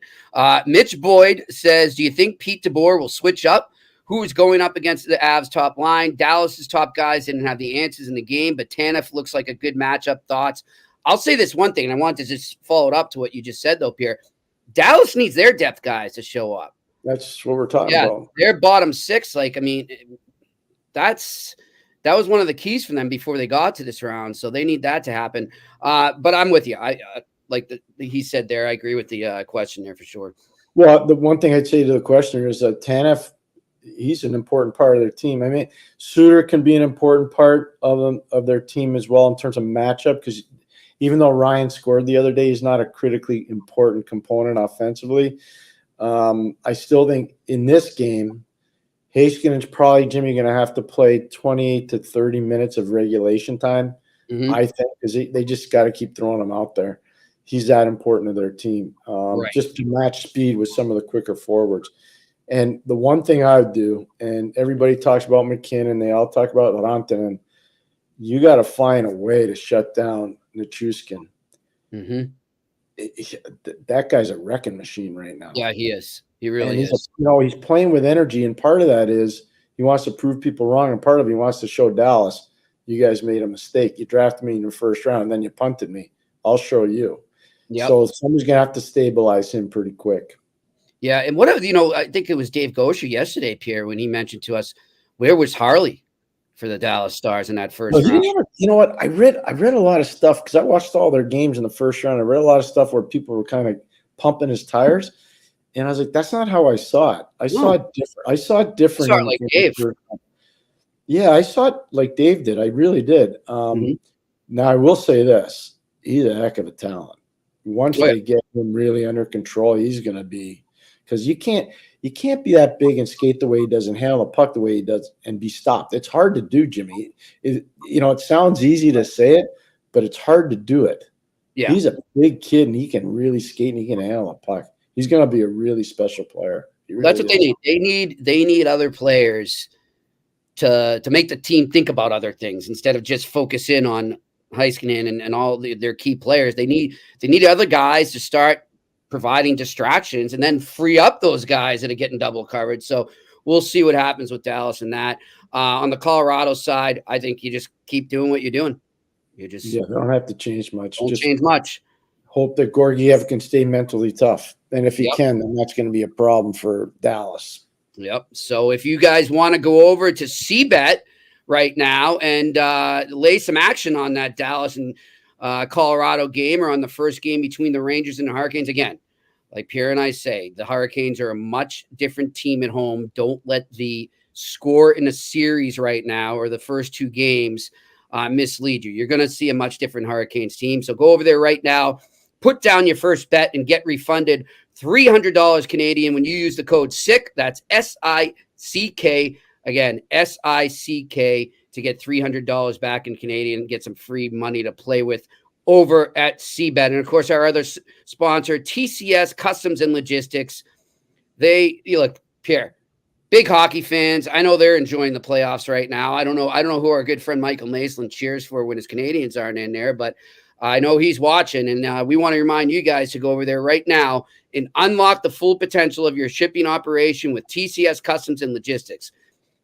[SPEAKER 5] Mitch Boyd says, "Do you think Pete DeBoer will switch up? Who is going up against the Avs top line? Dallas's top guys didn't have the answers in the game, but Tanev looks like a good matchup. Thoughts?" I'll say this one thing, and I want to just follow it up to what you just said, though, Pierre. Dallas needs their depth guys to show up.
[SPEAKER 6] That's what we're talking about.
[SPEAKER 5] Their bottom 6. Like, I mean, that was one of the keys for them before they got to this round. So they need that to happen. But I'm with you. I like he said there. I agree with the question there for sure.
[SPEAKER 6] Well, the one thing I'd say to the questioner is that Tanev, he's an important part of their team. I mean, Suter can be an important part of their team as well in terms of matchup, because even though Ryan scored the other day, he's not a critically important component offensively. I still think in this game, Haskins is probably, Jimmy, going to have to play 28 to 30 minutes of regulation time, I think, because they just got to keep throwing him out there. He's that important to their team, just to match speed with some of the quicker forwards. And the one thing I would do, and everybody talks about McKinnon, they all talk about Rantanen, you got to find a way to shut down Nichushkin. That guy's a wrecking machine right now.
[SPEAKER 5] Yeah, he is. He really is.
[SPEAKER 6] He's playing with energy, and part of that is he wants to prove people wrong, and part of it he wants to show Dallas, you guys made a mistake. You drafted me in the first round, and then you punted me. I'll show you. Yep. So somebody's going to have to stabilize him pretty quick.
[SPEAKER 5] Yeah, and whatever, I think it was Dave Gosher yesterday, Pierre, when he mentioned to us, where was Harley for the Dallas Stars in that first round?
[SPEAKER 6] You know what? I read a lot of stuff because I watched all their games in the first round. I read a lot of stuff where people were kind of pumping his tires. And I was like, that's not how I saw it. I saw it different. I saw it different.
[SPEAKER 5] You saw it like Dave.
[SPEAKER 6] Yeah, I saw it like Dave did. I really did. Now, I will say this. He's a heck of a talent. Once they get him really under control, he's going to be – because you can't be that big and skate the way he does and handle a puck the way he does and be stopped. It's hard to do, Jimmy. It sounds easy to say it, but it's hard to do it. Yeah. He's a big kid, and he can really skate, and he can handle a puck. He's going to be a really special player. Really
[SPEAKER 5] That's what they need. They need other players to make the team think about other things instead of just focus in on Heiskanen and all their key players. They need other guys to start providing distractions and then free up those guys that are getting double covered. So we'll see what happens with Dallas and that. On the Colorado side, I think you just keep doing what you're doing. You
[SPEAKER 6] don't have to change much.
[SPEAKER 5] Don't change much.
[SPEAKER 6] Hope that Georgiev can stay mentally tough. And if he can, then that's going to be a problem for Dallas.
[SPEAKER 5] Yep. So if you guys want to go over to CBET right now and lay some action on that Dallas and Colorado game, or on the first game between the Rangers and the Hurricanes, again, like Pierre and I say, the Hurricanes are a much different team at home. Don't let the score in a series right now or the first 2 games mislead you. You're going to see a much different Hurricanes team. So go over there right now, put down your first bet, and get refunded $300 Canadian when you use the code SICK. That's SICK. Again, SICK, to get $300 back in Canadian, get some free money to play with over at CBET. And of course, our other sponsor, TCS Customs and Logistics. Look, Pierre, big hockey fans. I know they're enjoying the playoffs right now. I don't know who our good friend Michael Maitland cheers for when his Canadians aren't in there, but I know he's watching, and we want to remind you guys to go over there right now and unlock the full potential of your shipping operation with TCS Customs and Logistics.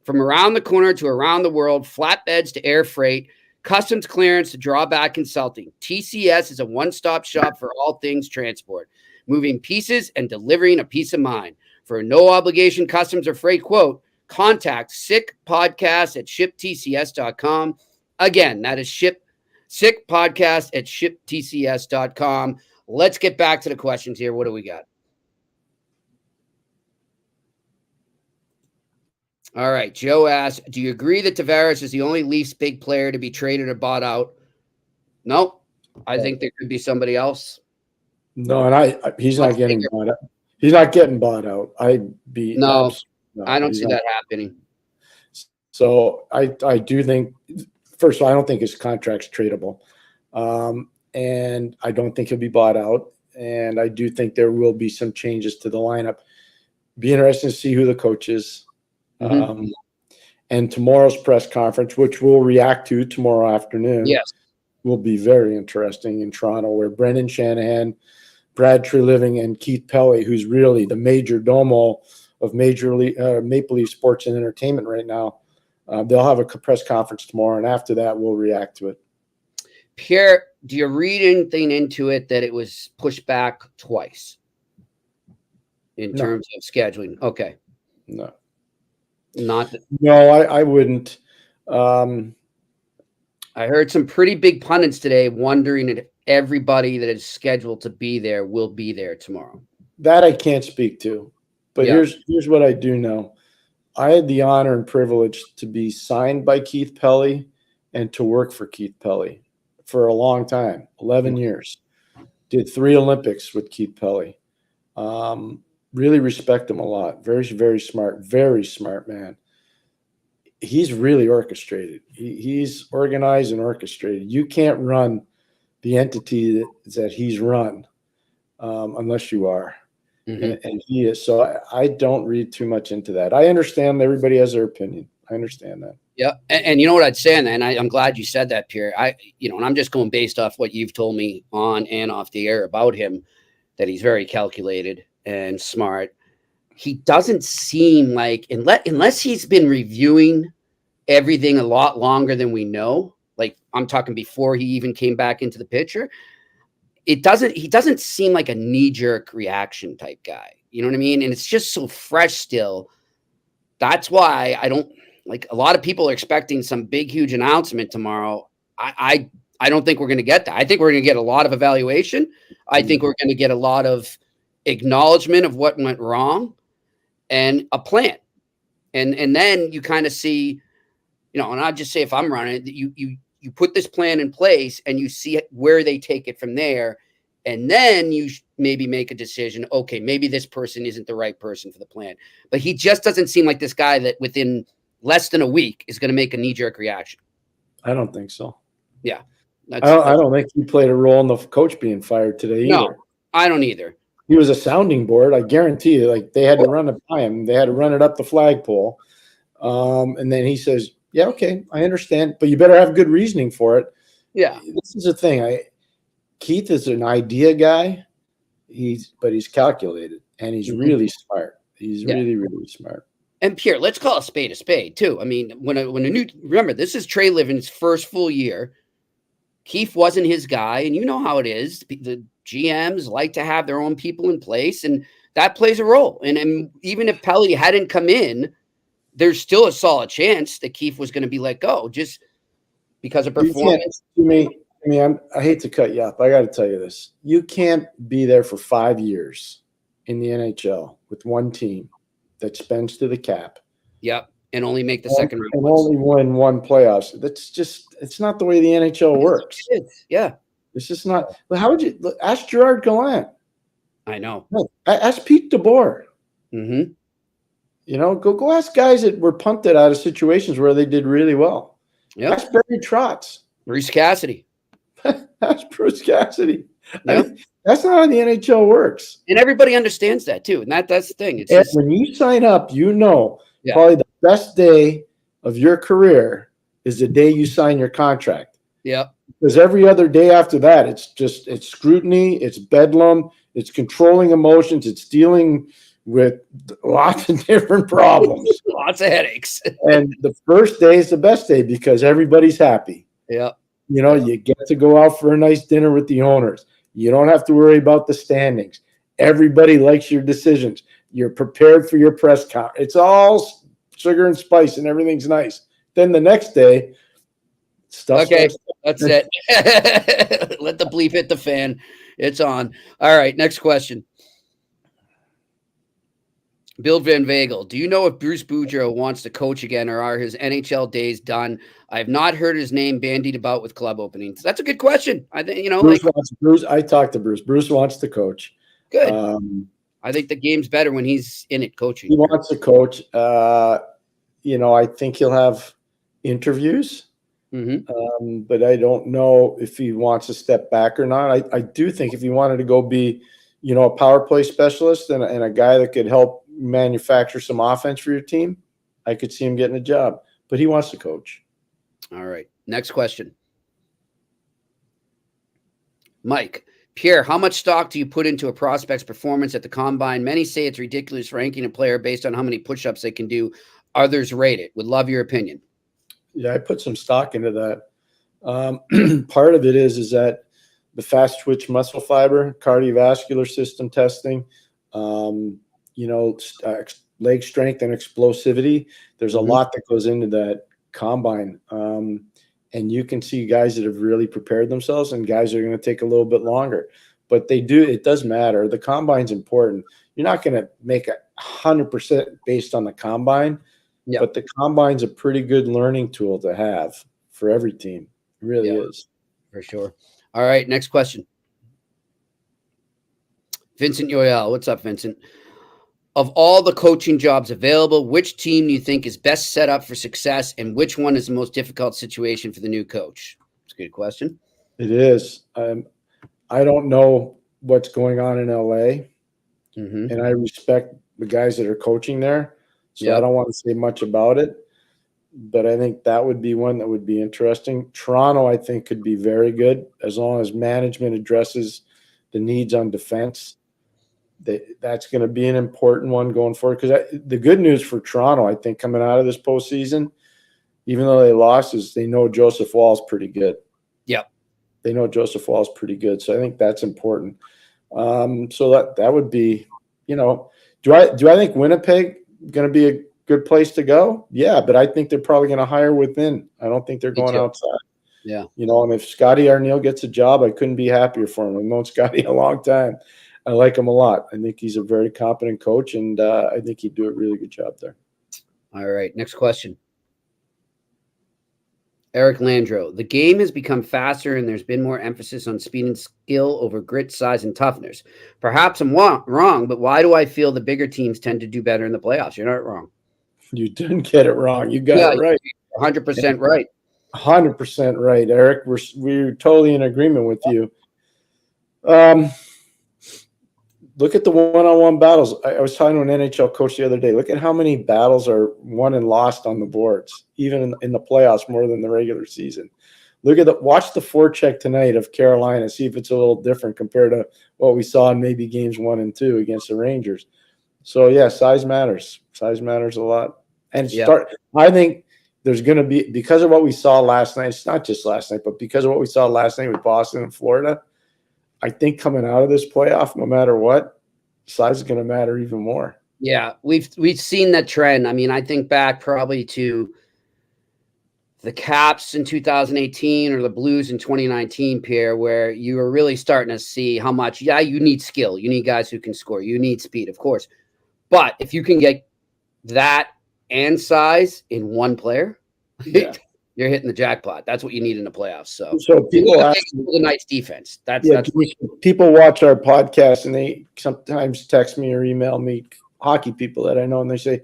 [SPEAKER 5] From around the corner to around the world, flatbeds to air freight, customs clearance to drawback consulting, TCS is a one-stop shop for all things transport, moving pieces and delivering a peace of mind. For a no-obligation customs or freight quote, contact sickpodcast@shiptcs.com. Again, that is sickpodcast@shiptcs.com. Let's get back to the questions here. What do we got? All right. Joe asks, do you agree that Tavares is the only Leafs big player to be traded or bought out? No. I think there could be somebody else.
[SPEAKER 6] No, and he's not getting bought out. He's not getting bought out.
[SPEAKER 5] I don't see that happening.
[SPEAKER 6] So I do think, first of all, I don't think his contract's tradable. And I don't think he'll be bought out. And I do think there will be some changes to the lineup. Be interesting to see who the coach is. And tomorrow's press conference, which we'll react to tomorrow afternoon, will be very interesting in Toronto, where Brendan Shanahan, Brad Treliving, and Keith Pelley, who's really the major domo of Maple Leaf Sports and Entertainment right now, they'll have a press conference tomorrow, and after that, we'll react to it.
[SPEAKER 5] Pierre, do you read anything into it that it was pushed back twice in terms of scheduling? Okay.
[SPEAKER 6] No.
[SPEAKER 5] I
[SPEAKER 6] wouldn't.
[SPEAKER 5] I heard some pretty big pundits today wondering if everybody that is scheduled to be there will be there tomorrow.
[SPEAKER 6] That I can't speak to. But here's what I do know. I had the honor and privilege to be signed by Keith Pelley and to work for Keith Pelley for a long time, 11 years. Did 3 Olympics with Keith Pelley. Really respect him a lot. Very, very smart man. He's really orchestrated. He's organized and orchestrated. You can't run the entity that he's run unless you are. And he is. So I don't read too much into that. I understand everybody has their opinion. I understand that.
[SPEAKER 5] Yeah. And you know what I'd say, and I'm glad you said that, Pierre. And I'm just going based off what you've told me on and off the air about him, that he's very calculated and smart. He doesn't seem like, unless he's been reviewing everything a lot longer than we know, like I'm talking before he even came back into the picture, he doesn't seem like a knee-jerk reaction type guy. You know what I mean? And it's just so fresh still. That's why I don't, like, a lot of people are expecting some big, huge announcement tomorrow. I don't think we're going to get that. I think we're going to get a lot of evaluation. I think we're going to get a lot of acknowledgement of what went wrong and a plan. And then you kind of see, and I'll just say, if I'm running it, you put this plan in place and you see where they take it from there. And then you maybe make a decision. Okay, maybe this person isn't the right person for the plan, but he just doesn't seem like this guy that within less than a week is going to make a knee-jerk reaction.
[SPEAKER 6] I don't think so.
[SPEAKER 5] Yeah.
[SPEAKER 6] I don't think he played a role in the coach being fired today either.
[SPEAKER 5] No, I don't either.
[SPEAKER 6] He was a sounding board. I guarantee you, like, they had to run it by him. They had to run it up the flagpole. And then he says, yeah, okay, I understand, but you better have good reasoning for it.
[SPEAKER 5] Yeah.
[SPEAKER 6] This is the thing. Keith is an idea guy. But he's calculated, and he's really smart. He's really, really smart.
[SPEAKER 5] And Pierre, let's call a spade too. I mean, remember, this is Trey Liven's first full year. Keefe wasn't his guy, and you know how it is. The GMs like to have their own people in place, and that plays a role. And even if Pelly hadn't come in, there's still a solid chance that Keefe was going to be let go just because of performance.
[SPEAKER 6] I hate to cut you off. I got to tell you this. You can't be there for 5 years in the NHL with one team that spends to the cap.
[SPEAKER 5] Yep. And only make the second round.
[SPEAKER 6] And only win one playoffs. That's just, it's not the way the NHL works.
[SPEAKER 5] Yeah.
[SPEAKER 6] It's just not. How would you ask Gerard Gallant?
[SPEAKER 5] I know.
[SPEAKER 6] Ask Pete DeBoer.
[SPEAKER 5] Mm-hmm.
[SPEAKER 6] You know, go ask guys that were punted out of situations where they did really well.
[SPEAKER 5] Yep.
[SPEAKER 6] Ask Barry Trotz.
[SPEAKER 5] Bruce Cassidy.
[SPEAKER 6] That's Bruce Cassidy.
[SPEAKER 5] Yep.
[SPEAKER 6] That's not how the NHL works.
[SPEAKER 5] And everybody understands that too. And that's the thing. It's just,
[SPEAKER 6] when you sign up,
[SPEAKER 5] Yeah.
[SPEAKER 6] probably the best day of your career is the day you sign your contract.
[SPEAKER 5] Yep.
[SPEAKER 6] Because every other day after that, it's scrutiny, it's bedlam, it's controlling emotions, it's dealing with lots of different problems.
[SPEAKER 5] Lots of headaches.
[SPEAKER 6] And the first day is the best day because everybody's happy.
[SPEAKER 5] Yeah.
[SPEAKER 6] You know, you get to go out for a nice dinner with the owners. You don't have to worry about the standings. Everybody likes your decisions. You're prepared for your press conference. It's all sugar and spice and everything's nice. Then the next day, stuff.
[SPEAKER 5] Okay, that's it. Let the bleep hit the fan. It's on. All right, next question. Bill Van Vagel, do you know if Bruce Boudreau wants to coach again or are his NHL days done? I have not heard his name bandied about with club openings. That's a good question. I think,
[SPEAKER 6] Bruce, I talked to Bruce. Bruce wants to coach.
[SPEAKER 5] Good. I think the game's better when he's in it coaching.
[SPEAKER 6] He wants to coach. I think he'll have interviews, but I don't know if he wants to step back or not. I do think if he wanted to go be, a power play specialist and a guy that could help manufacture some offense for your team, I could see him getting a job. But he wants to coach.
[SPEAKER 5] All right. Next question. Mike, Pierre, how much stock do you put into a prospect's performance at the combine? Many say it's ridiculous ranking a player based on how many push-ups they can do. Others rate it. Would love your opinion. Yeah,
[SPEAKER 6] I put some stock into that. Part of it is that the fast twitch muscle fiber, cardiovascular system testing, leg strength and explosivity. There's a lot that goes into that combine. And you can see guys that have really prepared themselves and guys that are going to take a little bit longer. But it does matter. The combine's important. You're not going to make 100% based on the combine, but the combine's a pretty good learning tool to have for every team. It really is.
[SPEAKER 5] For sure. All right, next question. Vincent Yoel. What's up, Vincent? Of all the coaching jobs available, which team do you think is best set up for success and which one is the most difficult situation for the new coach? It's a good question.
[SPEAKER 6] It is. I don't know what's going on in LA, and I respect the guys that are coaching there, so I don't want to say much about it, but I think that would be one that would be interesting. Toronto, I think, could be very good as long as management addresses the needs on defense. That's going to be an important one going forward because the good news for Toronto, I think, coming out of this postseason, even though they lost, is they know Joseph Wall's pretty good.
[SPEAKER 5] Yep.
[SPEAKER 6] They know Joseph Wall's pretty good. So I think that's important. So that would be, do I think Winnipeg going to be a good place to go? Yeah, but I think they're probably going to hire within. I don't think they're going outside.
[SPEAKER 5] Yeah.
[SPEAKER 6] And if Scotty Arniel gets a job, I couldn't be happier for him. I've known Scotty a long time. I like him a lot. I think he's a very competent coach, and I think he'd do a really good job there.
[SPEAKER 5] All right, next question. Eric Landreau. The game has become faster, and there's been more emphasis on speed and skill over grit, size, and toughness. Perhaps I'm wrong, but why do I feel the bigger teams tend to do better in the playoffs? You're not wrong.
[SPEAKER 6] You didn't get it wrong. You got it right.
[SPEAKER 5] 100% right.
[SPEAKER 6] 100% right, Eric. We're totally in agreement with you. Look at the one-on-one battles. I was talking to an NHL coach the other day. Look at how many battles are won and lost on the boards, even in the playoffs, more than the regular season. Watch the forecheck tonight of Carolina. See if it's a little different compared to what we saw in maybe games 1 and 2 against the Rangers. So yeah, size matters. Size matters a lot. And I think there's going to be, because of what we saw last night. It's not just last night, but because of what we saw last night with Boston and Florida. I think coming out of this playoff, no matter what, size is going to matter even more.
[SPEAKER 5] Yeah, we've seen that trend. I mean, I think back probably to the Caps in 2018 or the Blues in 2019, Pierre, where you are really starting to see how much, you need skill. You need guys who can score. You need speed, of course. But if you can get that and size in one player, you're hitting the jackpot. That's what you need in the playoffs. So
[SPEAKER 6] people ask
[SPEAKER 5] the night's defense.
[SPEAKER 6] People watch our podcast and they sometimes text me or email me, hockey people that I know, and they say,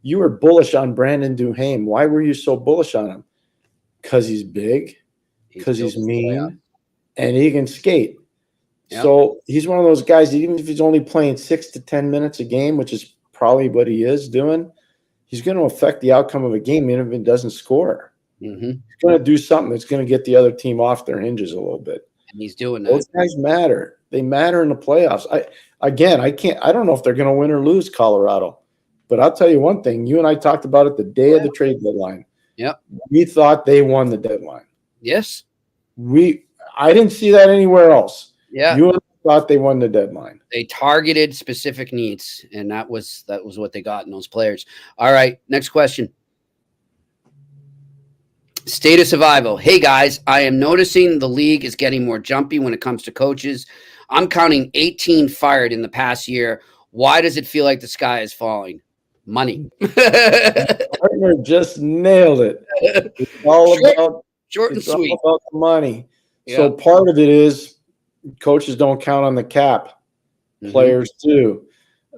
[SPEAKER 6] "You were bullish on Brandon Duhaime. Why were you so bullish on him?" Because he's big, because he's mean, and he can skate. Yep. So he's one of those guys, even if he's only playing 6 to 10 minutes a game, which is probably what he is doing, he's going to affect the outcome of a game even if he doesn't score.
[SPEAKER 5] Mm-hmm.
[SPEAKER 6] He's going to do something that's going to get the other team off their hinges a little bit.
[SPEAKER 5] And he's doing that.
[SPEAKER 6] Those guys matter. They matter in the playoffs. I don't know if they're going to win or lose Colorado, but I'll tell you one thing. You and I talked about it the day of the trade deadline.
[SPEAKER 5] Yep.
[SPEAKER 6] We thought they won the deadline.
[SPEAKER 5] Yes.
[SPEAKER 6] I didn't see that anywhere else.
[SPEAKER 5] Yeah.
[SPEAKER 6] You and I thought they won the deadline.
[SPEAKER 5] They targeted specific needs, and that was what they got in those players. All right, next question. State of survival. Hey guys, I am noticing the league is getting more jumpy when it comes to coaches. I'm counting 18 fired in the past year. Why does it feel like the sky is falling? Money.
[SPEAKER 6] Partner just nailed it. It's all about
[SPEAKER 5] short and sweet.
[SPEAKER 6] All about the money.
[SPEAKER 5] Yeah.
[SPEAKER 6] So part of it is coaches don't count on the cap. Players do.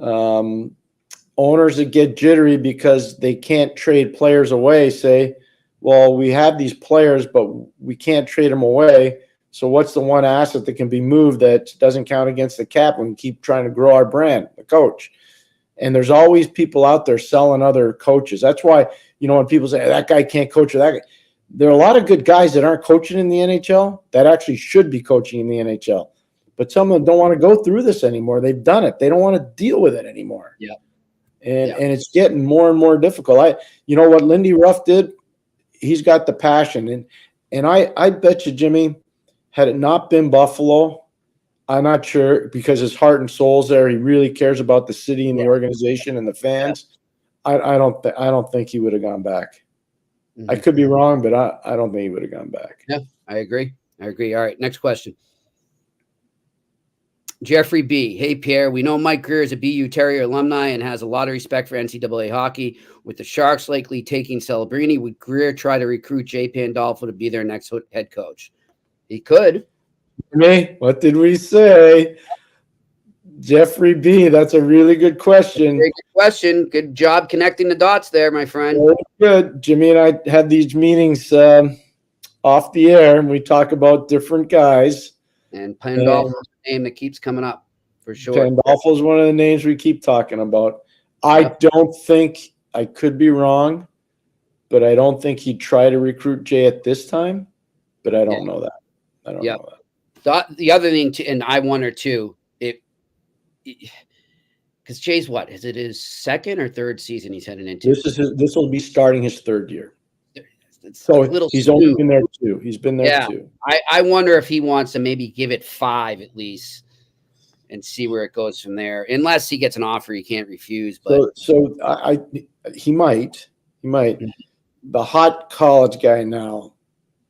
[SPEAKER 6] Owners that get jittery because they can't trade players away say, well, we have these players, but we can't trade them away. So what's the one asset that can be moved that doesn't count against the cap when we keep trying to grow our brand? The coach. And there's always people out there selling other coaches. That's why, when people say that guy can't coach or that guy, there are a lot of good guys that aren't coaching in the NHL that actually should be coaching in the NHL. But some of them don't want to go through this anymore. They've done it. They don't want to deal with it anymore.
[SPEAKER 5] Yeah.
[SPEAKER 6] And it's getting more and more difficult. What Lindy Ruff did, he's got the passion. And I bet you, Jimmy, had it not been Buffalo, I'm not sure, because his heart and soul's there. He really cares about the city and the organization and the fans. I don't think he would have gone back. I could be wrong, but I don't think he would have gone back.
[SPEAKER 5] Yeah, I agree. All right, next question. Jeffrey B. Hey, Pierre, we know Mike Greer is a BU Terrier alumni and has a lot of respect for NCAA hockey. With the Sharks likely taking Celebrini, would Greer try to recruit Jay Pandolfo to be their next head coach? He could.
[SPEAKER 6] What did we say? Jeffrey B., that's a really good question.
[SPEAKER 5] Very good question. Good job connecting the dots there, my friend.
[SPEAKER 6] Very good. Jimmy and I had these meetings off the air, and we talk about different guys.
[SPEAKER 5] And Pandolfo is a name that keeps coming up, for sure.
[SPEAKER 6] Pandolfo is one of the names we keep talking about. I don't think, I could be wrong, but I don't think he'd try to recruit Jay at this time, but I don't know that. I don't know that.
[SPEAKER 5] The other thing, and I wonder too, because Jay's what? Is it his second or third season he's heading into?
[SPEAKER 6] This will be starting his third year.
[SPEAKER 5] So
[SPEAKER 6] he's only been there 2. He's been there 2.
[SPEAKER 5] I wonder if he wants to maybe give it 5 at least and see where it goes from there. Unless he gets an offer he can't refuse. But
[SPEAKER 6] he might. The hot college guy now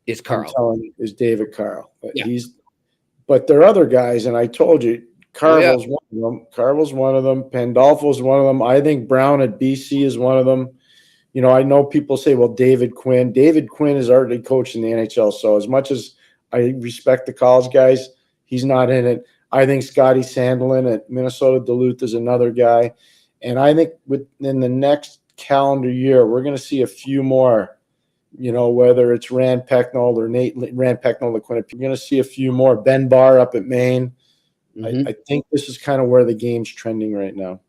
[SPEAKER 5] is Carl.
[SPEAKER 6] I'm telling you, is David Carl. But there are other guys, and I told you, Carvel's one of them. Carvel's one of them. Pandolfo's one of them. I think Brown at BC is one of them. I know people say, well, David Quinn. David Quinn is already coached in the NHL. So as much as I respect the college guys, he's not in it. I think Scotty Sandelin at Minnesota Duluth is another guy. And I think within the next calendar year, we're going to see a few more, whether it's Rand Pecknold or Rand Pecknold at Quinnipiac. We're going to see a few more. Ben Barr up at Maine. I think this is kind of where the game's trending right now.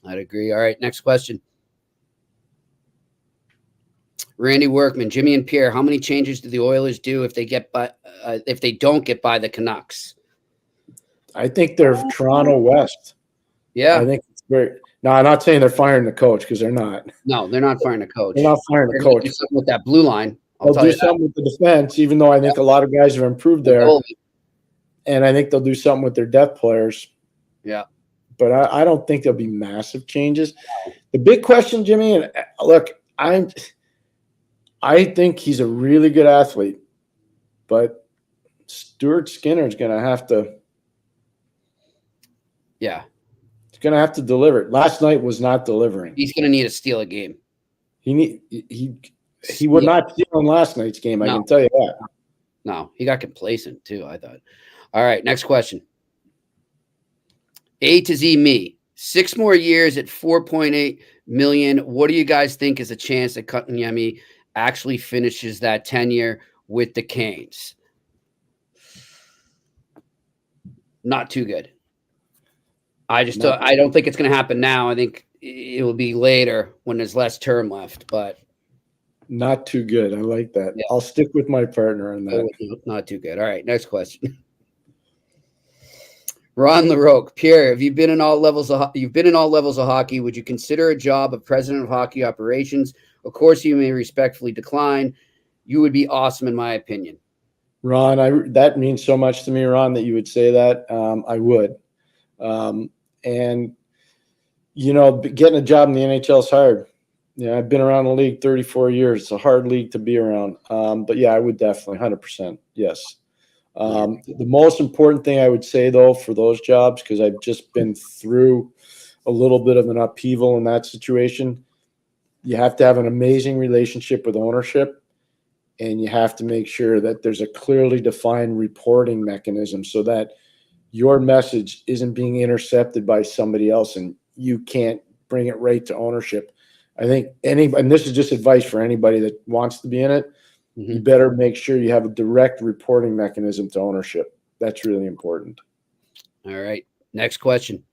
[SPEAKER 5] I'd agree. All right, next question. Randy Workman, Jimmy and Pierre, how many changes do the Oilers do if they don't get by the Canucks?
[SPEAKER 6] I think they're Toronto West.
[SPEAKER 5] Yeah.
[SPEAKER 6] I think it's very – no, I'm not saying they're firing the coach because they're not.
[SPEAKER 5] No, they're not firing the coach.
[SPEAKER 6] They're not firing the coach.
[SPEAKER 5] Do something with that blue line.
[SPEAKER 6] They'll do something with the defense, even though I think a lot of guys have improved there. And I think they'll do something with their depth players.
[SPEAKER 5] Yeah.
[SPEAKER 6] But I don't think there'll be massive changes. The big question, Jimmy, and look, I think he's a really good athlete, but Stuart Skinner is going to have to.
[SPEAKER 5] Yeah.
[SPEAKER 6] He's going to have to deliver it. Last night was not delivering.
[SPEAKER 5] He's going to need to steal a game.
[SPEAKER 6] He would not steal in last night's game. I can tell you that.
[SPEAKER 5] No, he got complacent too, I thought. All right, next question. A to Z me. 6 more years at $4.8 million. What do you guys think is a chance that Kotkaniemi actually finishes that tenure with the Canes? Not too good. I don't think it's going to happen now. I think it will be later when there's less term left, but
[SPEAKER 6] not too good. I like that. Yeah. I'll stick with my partner on that.
[SPEAKER 5] Not too good. All right, next question. Ron LaRoque, Pierre, you've been in all levels of hockey. Would you consider a job of president of hockey operations? Of course, you may respectfully decline. You would be awesome, in my opinion.
[SPEAKER 6] Ron, that means so much to me, Ron, that you would say that. I would. And getting a job in the NHL is hard. Yeah, I've been around the league 34 years. It's a hard league to be around. But yeah, I would definitely 100%. Yes. The most important thing I would say, though, for those jobs, because I've just been through a little bit of an upheaval in that situation, you have to have an amazing relationship with ownership, and you have to make sure that there's a clearly defined reporting mechanism so that your message isn't being intercepted by somebody else and you can't bring it right to ownership. I think and this is just advice for anybody that wants to be in it, you better make sure you have a direct reporting mechanism to ownership. That's really important.
[SPEAKER 5] All right. Next question.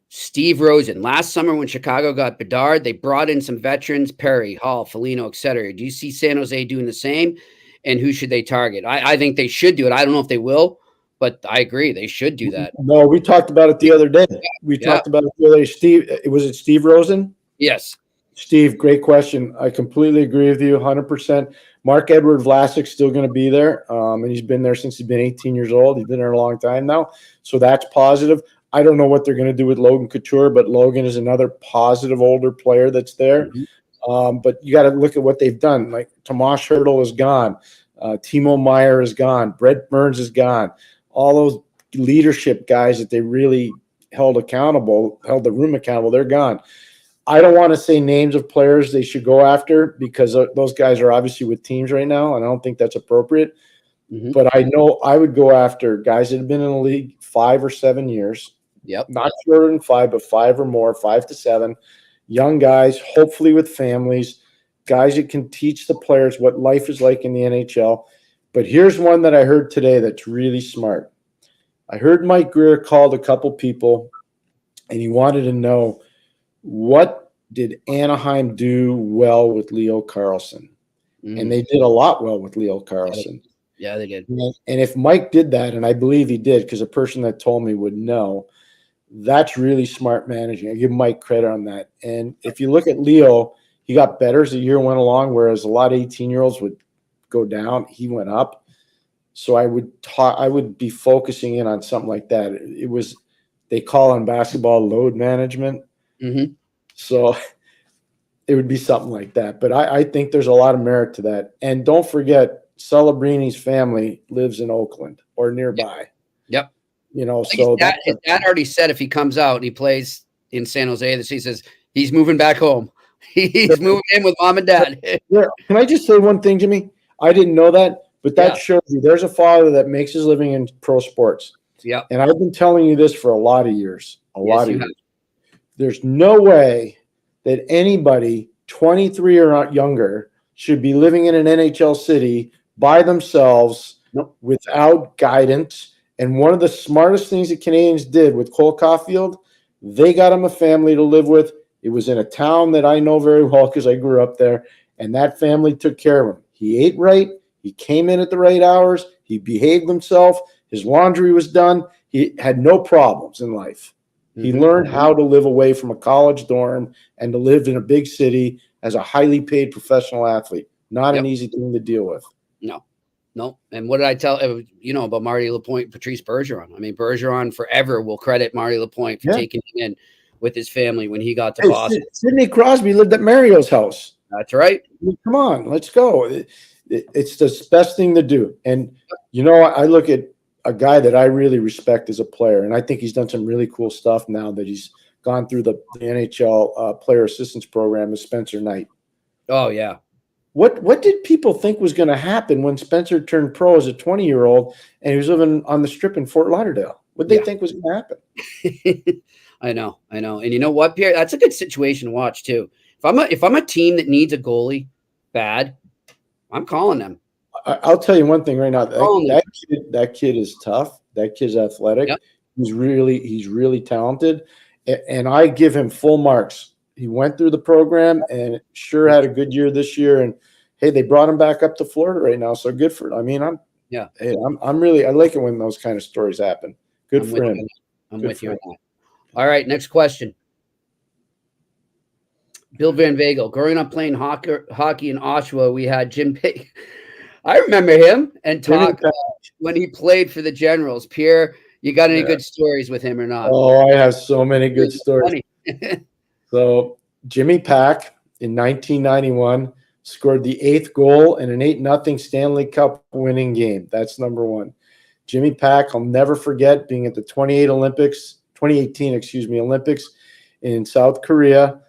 [SPEAKER 5] Steve Rosen. Last summer when Chicago got Bedard, they brought in some veterans, Perry, Hall, Foligno, etc. Do you see San Jose doing the same? And who should they target? I think they should do it. I don't know if they will, but I agree. They should do that.
[SPEAKER 6] No, we talked about it the other day. We talked about it the other day. Steve, was it Steve Rosen?
[SPEAKER 5] Yes.
[SPEAKER 6] Steve, great question. I completely agree with you 100%. Marc-Edouard Vlasic's still going to be there, and he's been there since he's been 18 years old. He's been there a long time now, so that's positive. I don't know what they're going to do with Logan Couture, but Logan is another positive older player that's there. But you got to look at what they've done. Like Tomas Hertl is gone. Timo Meier is gone. Brett Burns is gone. All those leadership guys that they really held the room accountable, they're gone. I don't want to say names of players they should go after because those guys are obviously with teams right now, and I don't think that's appropriate. But I know I would go after guys that have been in the league 5 or 7 years.
[SPEAKER 5] Yep.
[SPEAKER 6] Not shorter than 5, but 5 or more, 5 to 7. Young guys, hopefully with families, guys that can teach the players what life is like in the NHL. But here's one that I heard today that's really smart. I heard Mike Greer called a couple people, and he wanted to know, what did Anaheim do well with Leo Carlsson? And they did a lot well with Leo Carlsson.
[SPEAKER 5] Yeah, they did.
[SPEAKER 6] And if Mike did that, and I believe he did, because a person that told me would know, that's really smart managing. I give Mike credit on that. And if you look at Leo, he got better as the year went along, whereas a lot of 18-year-olds would go down. He went up. So I would be focusing in on something like that. It was, they call on basketball load management. So it would be something like that. But I think there's a lot of merit to that. And don't forget, Celebrini's family lives in Oakland or nearby.
[SPEAKER 5] Yep.
[SPEAKER 6] So
[SPEAKER 5] his dad already said if he comes out and he plays in San Jose, he says he's moving back home. He's moving in with mom and dad.
[SPEAKER 6] Can I just say one thing, Jimmy? I didn't know that, but that shows you there's a father that makes his living in pro sports.
[SPEAKER 5] Yeah.
[SPEAKER 6] And I've been telling you this for a lot of years. There's no way that anybody 23 or younger should be living in an NHL city by themselves without guidance. And one of the smartest things the Canadians did with Cole Caulfield, they got him a family to live with. It was in a town that I know very well because I grew up there, and that family took care of him. He ate right. He came in at the right hours. He behaved himself. His laundry was done. He had no problems in life. He learned how to live away from a college dorm and to live in a big city as a highly paid professional athlete. Not an easy thing to deal with.
[SPEAKER 5] No. And what did I tell about Marty Lapointe, Patrice Bergeron? I mean, Bergeron forever will credit Marty Lapointe for taking him in with his family when he got to Boston.
[SPEAKER 6] Sidney Crosby lived at Mario's house.
[SPEAKER 5] That's right.
[SPEAKER 6] Come on, let's go. It's the best thing to do. And, I look at a guy that I really respect as a player, and I think he's done some really cool stuff now that he's gone through the NHL player assistance program is Spencer Knight.
[SPEAKER 5] Oh, yeah.
[SPEAKER 6] What did people think was going to happen when Spencer turned pro as a 20-year-old and he was living on the Strip in Fort Lauderdale? What did they think was going to happen?
[SPEAKER 5] I know. And you know what, Pierre? That's a good situation to watch too. If I'm a team that needs a goalie bad, I'm calling them.
[SPEAKER 6] I'll tell you one thing right now. That kid is tough. That kid's athletic. Yep. He's really talented, and I give him full marks. He went through the program and sure had a good year this year. And hey, they brought him back up to Florida right now, so good for him. I mean, I like it when those kind of stories happen. Good for him.
[SPEAKER 5] I'm with you on that. All right, next question. Bill Van Vagel. Growing up playing hockey in Oshawa, we had Jim Pig. I remember him and talk when he played for the Generals. Pierre, you got any good stories with him or not?
[SPEAKER 6] Oh, I have so many good stories. So Jimmy Pack in 1991 scored the 8th goal in an 8-0 Stanley Cup winning game. That's number one. Jimmy Pack, I'll never forget being at the 2018 Olympics in South Korea.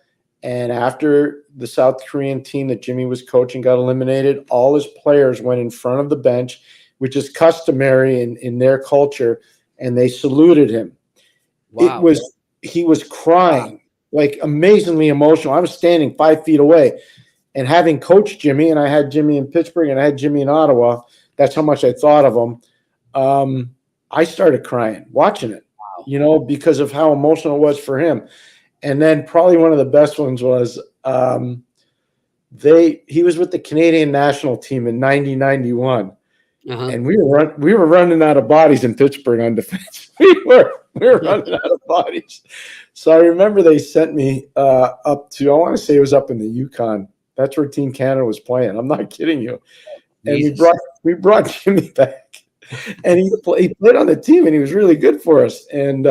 [SPEAKER 6] And after the South Korean team that Jimmy was coaching got eliminated, all his players went in front of the bench, which is customary in their culture, and they saluted him. Wow. He was crying, like amazingly emotional. I was standing 5 feet away, and having coached Jimmy, and I had Jimmy in Pittsburgh and I had Jimmy in Ottawa, that's how much I thought of him. I started crying watching it, because of how emotional it was for him. And then probably one of the best ones was he was with the Canadian national team in 1991, and we were running out of bodies in Pittsburgh on defense. we were running out of bodies. So I remember they sent me up to, I want to say it was up in the Yukon. That's where Team Canada was playing. I'm not kidding you. And we brought Jimmy back, and he played on the team, and he was really good for us. And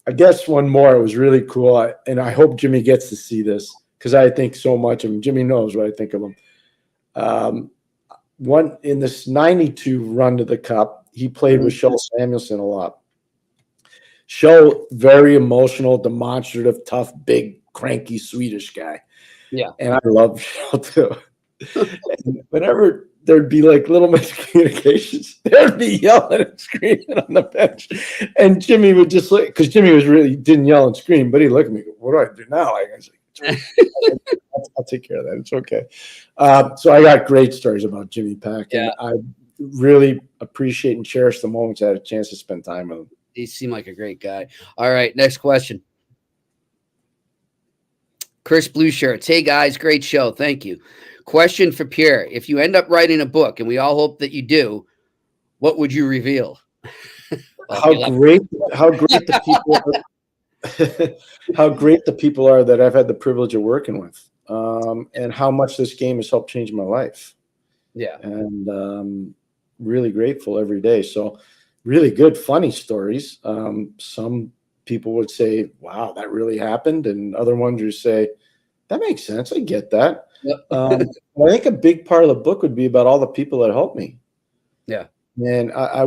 [SPEAKER 6] I guess one more, it was really cool. And I hope Jimmy gets to see this because I think so much of him. Jimmy knows what I think of him. One in this 92 run to the Cup, he played with Shell Samuelson a lot. Shell, very emotional, demonstrative, tough, big, cranky Swedish guy. Yeah. And I love Shell too. And whenever there'd be like little miscommunications, they'd be yelling and screaming on the bench. And Jimmy would just look, because Jimmy didn't yell and scream, but he'd look at me, what do I do now? I was like, I'll take care of that. It's okay. So I got great stories about Jimmy Pack. And I really appreciate and cherish the moments I had a chance to spend time with him.
[SPEAKER 5] He seemed like a great guy. All right, next question. Chris Blue Shirts. Hey, guys, great show. Thank you. Question for Pierre. If you end up writing a book, and we all hope that you do, what would you reveal?
[SPEAKER 6] How great the people are that I've had the privilege of working with, and how much this game has helped change my life. Yeah. And really grateful every day. So really good, funny stories. Some people would say, wow, that really happened. And other ones would say, that makes sense. I get that. Yep. I think a big part of the book would be about all the people that helped me. Yeah. And I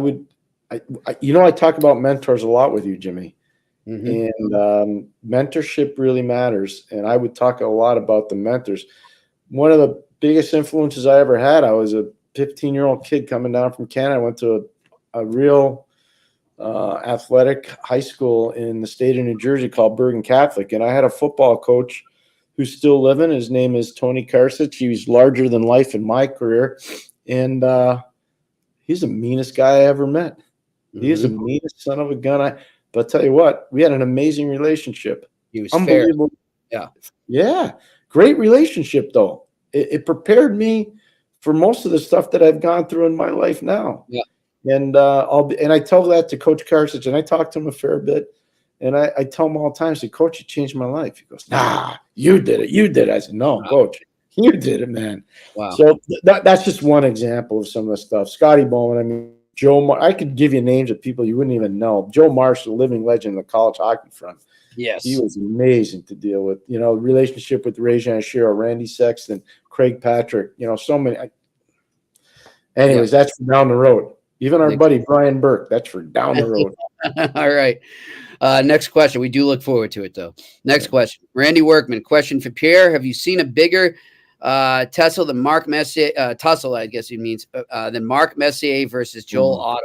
[SPEAKER 6] talk about mentors a lot with you, Jimmy. Mm-hmm. And mentorship really matters. And I would talk a lot about the mentors. One of the biggest influences I ever had, I was a 15-year-old kid coming down from Canada. I went to a real athletic high school in the state of New Jersey called Bergen Catholic. And I had a football coach who's still living. His name is Tony Karsich. He was larger than life in my career. And he's the meanest guy I ever met. Mm-hmm. He is the meanest son of a gun. But I'll tell you what, we had an amazing relationship. He was unbelievable. Fair. Yeah. Great relationship, though. It prepared me for most of the stuff that I've gone through in my life now. Yeah. And I tell that to Coach Karsich, and I talk to him a fair bit. And I tell him all the time, I say, Coach, you changed my life. He goes, nah, you did it. You did it. I said, no, wow. Coach, you did it, man. Wow. So that's just one example of some of the stuff. Scotty Bowman, I mean, I could give you names of people you wouldn't even know. Joe Marsh, a living legend in the college hockey front.
[SPEAKER 5] Yes.
[SPEAKER 6] He was amazing to deal with. Relationship with Rajan Shiro, Randy Sexton, Craig Patrick, so many. Anyways, that's for down the road. Even our buddy Brian Burke, that's for down the road.
[SPEAKER 5] All right. Next question. We do look forward to it, though. Next question. Randy Workman. Question for Pierre. Have you seen a bigger tussle than Mark Messier? Tussle, I guess he means, than Mark Messier versus Joel Otto?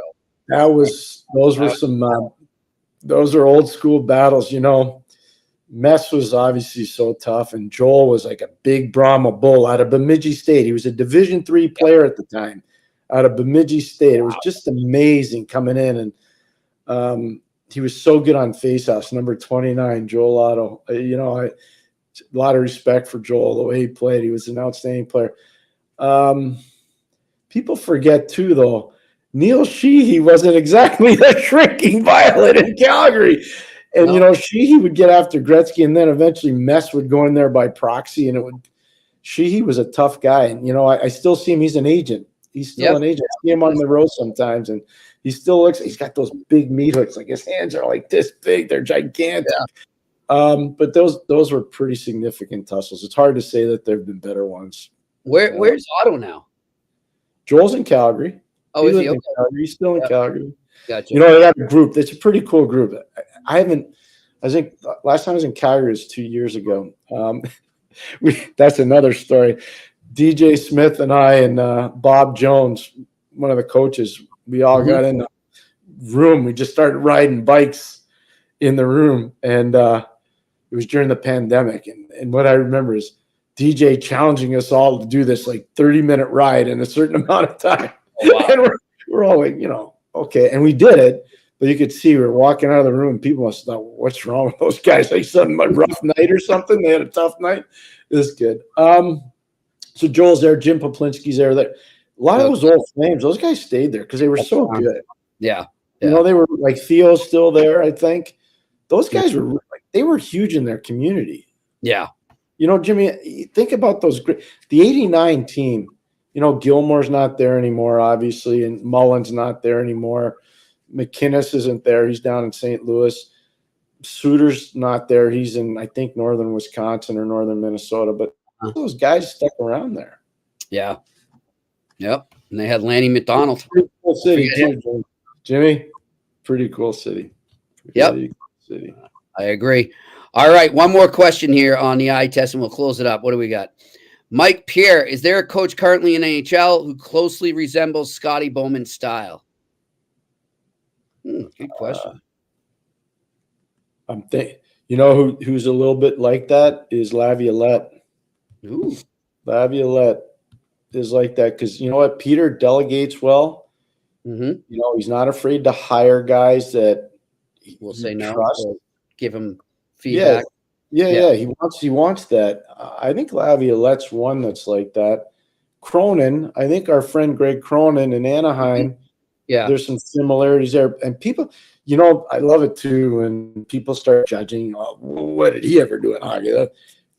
[SPEAKER 6] Those are old school battles. Mess was obviously so tough, and Joel was like a big Brahma bull out of Bemidji State. He was a Division III player at the time out of Bemidji State. It was just amazing coming in, and he was so good on faceoffs. Number 29, Joel Otto. A lot of respect for Joel, the way he played. He was an outstanding player. People forget too, though, Neil Sheehy wasn't exactly the shrinking violet in Calgary. And, Sheehy would get after Gretzky, and then eventually Mess would go in there by proxy, and Sheehy was a tough guy. And, I still see him. He's an agent. He's still an agent. I see him on the road sometimes, and he still he's got those big meat hooks. Like his hands are like this big. They're gigantic. Yeah. But those were pretty significant tussles. It's hard to say that there have been better ones.
[SPEAKER 5] Where's Otto now?
[SPEAKER 6] Joel's in Calgary.
[SPEAKER 5] Oh, is he? Okay.
[SPEAKER 6] He's still in Calgary.
[SPEAKER 5] Gotcha.
[SPEAKER 6] They got a group. It's a pretty cool group. I think last time I was in Calgary was 2 years ago. That's another story. DJ Smith and I and Bob Jones, one of the coaches, we all got in the room. We just started riding bikes in the room, and it was during the pandemic. And what I remember is DJ challenging us all to do this like 30-minute ride in a certain amount of time. Oh, wow. And we're all like, okay. And we did it, but you could see we were walking out of the room. People must have thought, what's wrong with those guys? Like some rough night or something. They had a tough night. It was good. So Joel's there. Jim Poplinski's there. A lot of those old Flames, those guys stayed there because they were so good.
[SPEAKER 5] Yeah.
[SPEAKER 6] They were like Theo's still there, I think. Those guys were they were huge in their community.
[SPEAKER 5] Yeah.
[SPEAKER 6] Jimmy, think about the 89 team. Gilmore's not there anymore, obviously, and Mullen's not there anymore. McInnes isn't there. He's down in St. Louis. Suter's not there. He's in, I think, northern Wisconsin or northern Minnesota. But those guys stuck around there.
[SPEAKER 5] Yeah. Yep. And they had Lanny McDonald.
[SPEAKER 6] Pretty cool city, too, Jimmy. Pretty cool city.
[SPEAKER 5] Yep. City. I agree. All right. One more question here on the eye test, and we'll close it up. What do we got? Mike Pierre, is there a coach currently in NHL who closely resembles Scotty Bowman's style? Good question.
[SPEAKER 6] I'm thinking, who's a little bit like that is Laviolette.
[SPEAKER 5] Ooh.
[SPEAKER 6] Laviolette is like that because you know what? Peter delegates well.
[SPEAKER 5] Mm-hmm.
[SPEAKER 6] He's not afraid to hire guys that
[SPEAKER 5] will say no,
[SPEAKER 6] trust.
[SPEAKER 5] Give him feedback.
[SPEAKER 6] Yeah. He wants that. I think Laviolette's one that's like that. Cronin, I think our friend Greg Cronin in Anaheim. Yeah, there's some similarities there, and people, I love it too when people start judging. What did he ever do in hockey?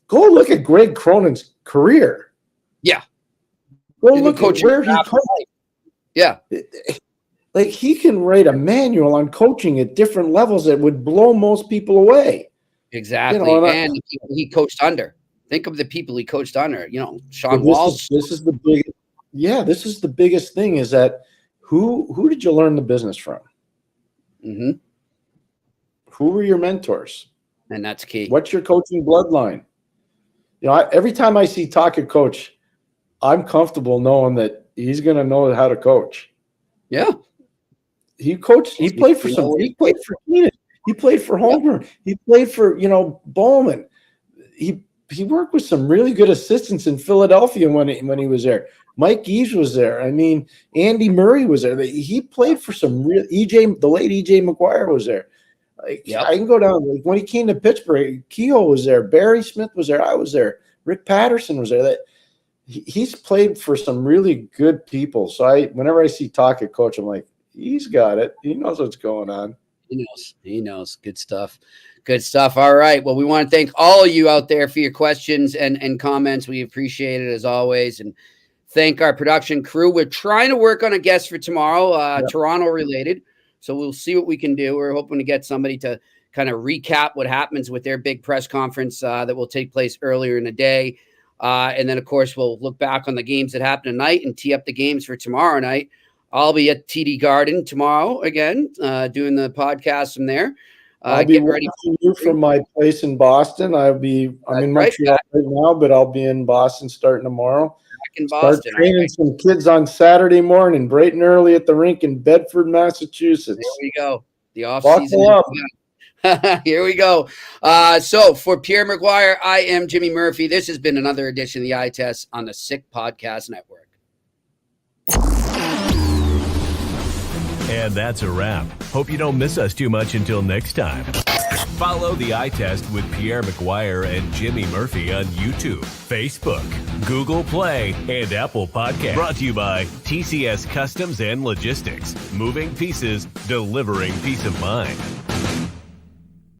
[SPEAKER 6] Go look at Greg Cronin's career.
[SPEAKER 5] Yeah,
[SPEAKER 6] go look at where he coached.
[SPEAKER 5] Yeah,
[SPEAKER 6] like he can write a manual on coaching at different levels that would blow most people away.
[SPEAKER 5] Exactly, and the people he coached under. Think of the people he coached under. Sean Walsh.
[SPEAKER 6] This is the biggest. Yeah, this is the biggest thing. Is that who did you learn the business from?
[SPEAKER 5] Mm-hmm.
[SPEAKER 6] Who were your mentors?
[SPEAKER 5] And that's key.
[SPEAKER 6] What's your coaching bloodline? Every time I see Taka coach, I'm comfortable knowing that he's going to know how to coach.
[SPEAKER 5] Yeah,
[SPEAKER 6] he coached. He played for some. He played for Keenan. He played for Homer. Yeah. He played for Bowman. He worked with some really good assistants in Philadelphia when he was there. Mike Eves was there. I mean, Andy Murray was there. He played for some real the late EJ McGuire was there. I can go down. Like when he came to Pittsburgh, Kehoe was there. Barry Smith was there. I was there. Rick Patterson was there. He's played for some really good people. So whenever I see Taka coach, I'm like, he's got it. He knows what's going on.
[SPEAKER 5] He knows. Good stuff. Good stuff. All right. Well, we want to thank all of you out there for your questions and comments. We appreciate it as always. And thank our production crew. We're trying to work on a guest for tomorrow, Toronto related. So we'll see what we can do. We're hoping to get somebody to kind of recap what happens with their big press conference that will take place earlier in the day. And then, of course, we'll look back on the games that happened tonight and tee up the games for tomorrow night. I'll be at TD Garden tomorrow again, doing the podcast from there.
[SPEAKER 6] I'll be watching you from my place in Boston. I'm in Montreal right now, but I'll be in Boston starting tomorrow.
[SPEAKER 5] Back in Boston.
[SPEAKER 6] Start training some kids on Saturday morning, bright and early at the rink in Bedford, Massachusetts.
[SPEAKER 5] There we go. The off season. Here we go. So for Pierre McGuire, I am Jimmy Murphy. This has been another edition of the Eye Test on the Sick Podcast Network.
[SPEAKER 3] And that's a wrap. Hope you don't miss us too much until next time. Follow the Eye Test with Pierre McGuire and Jimmy Murphy on YouTube, Facebook, Google Play, and Apple Podcasts. Brought to you by TCS Customs and Logistics. Moving pieces, delivering peace of mind.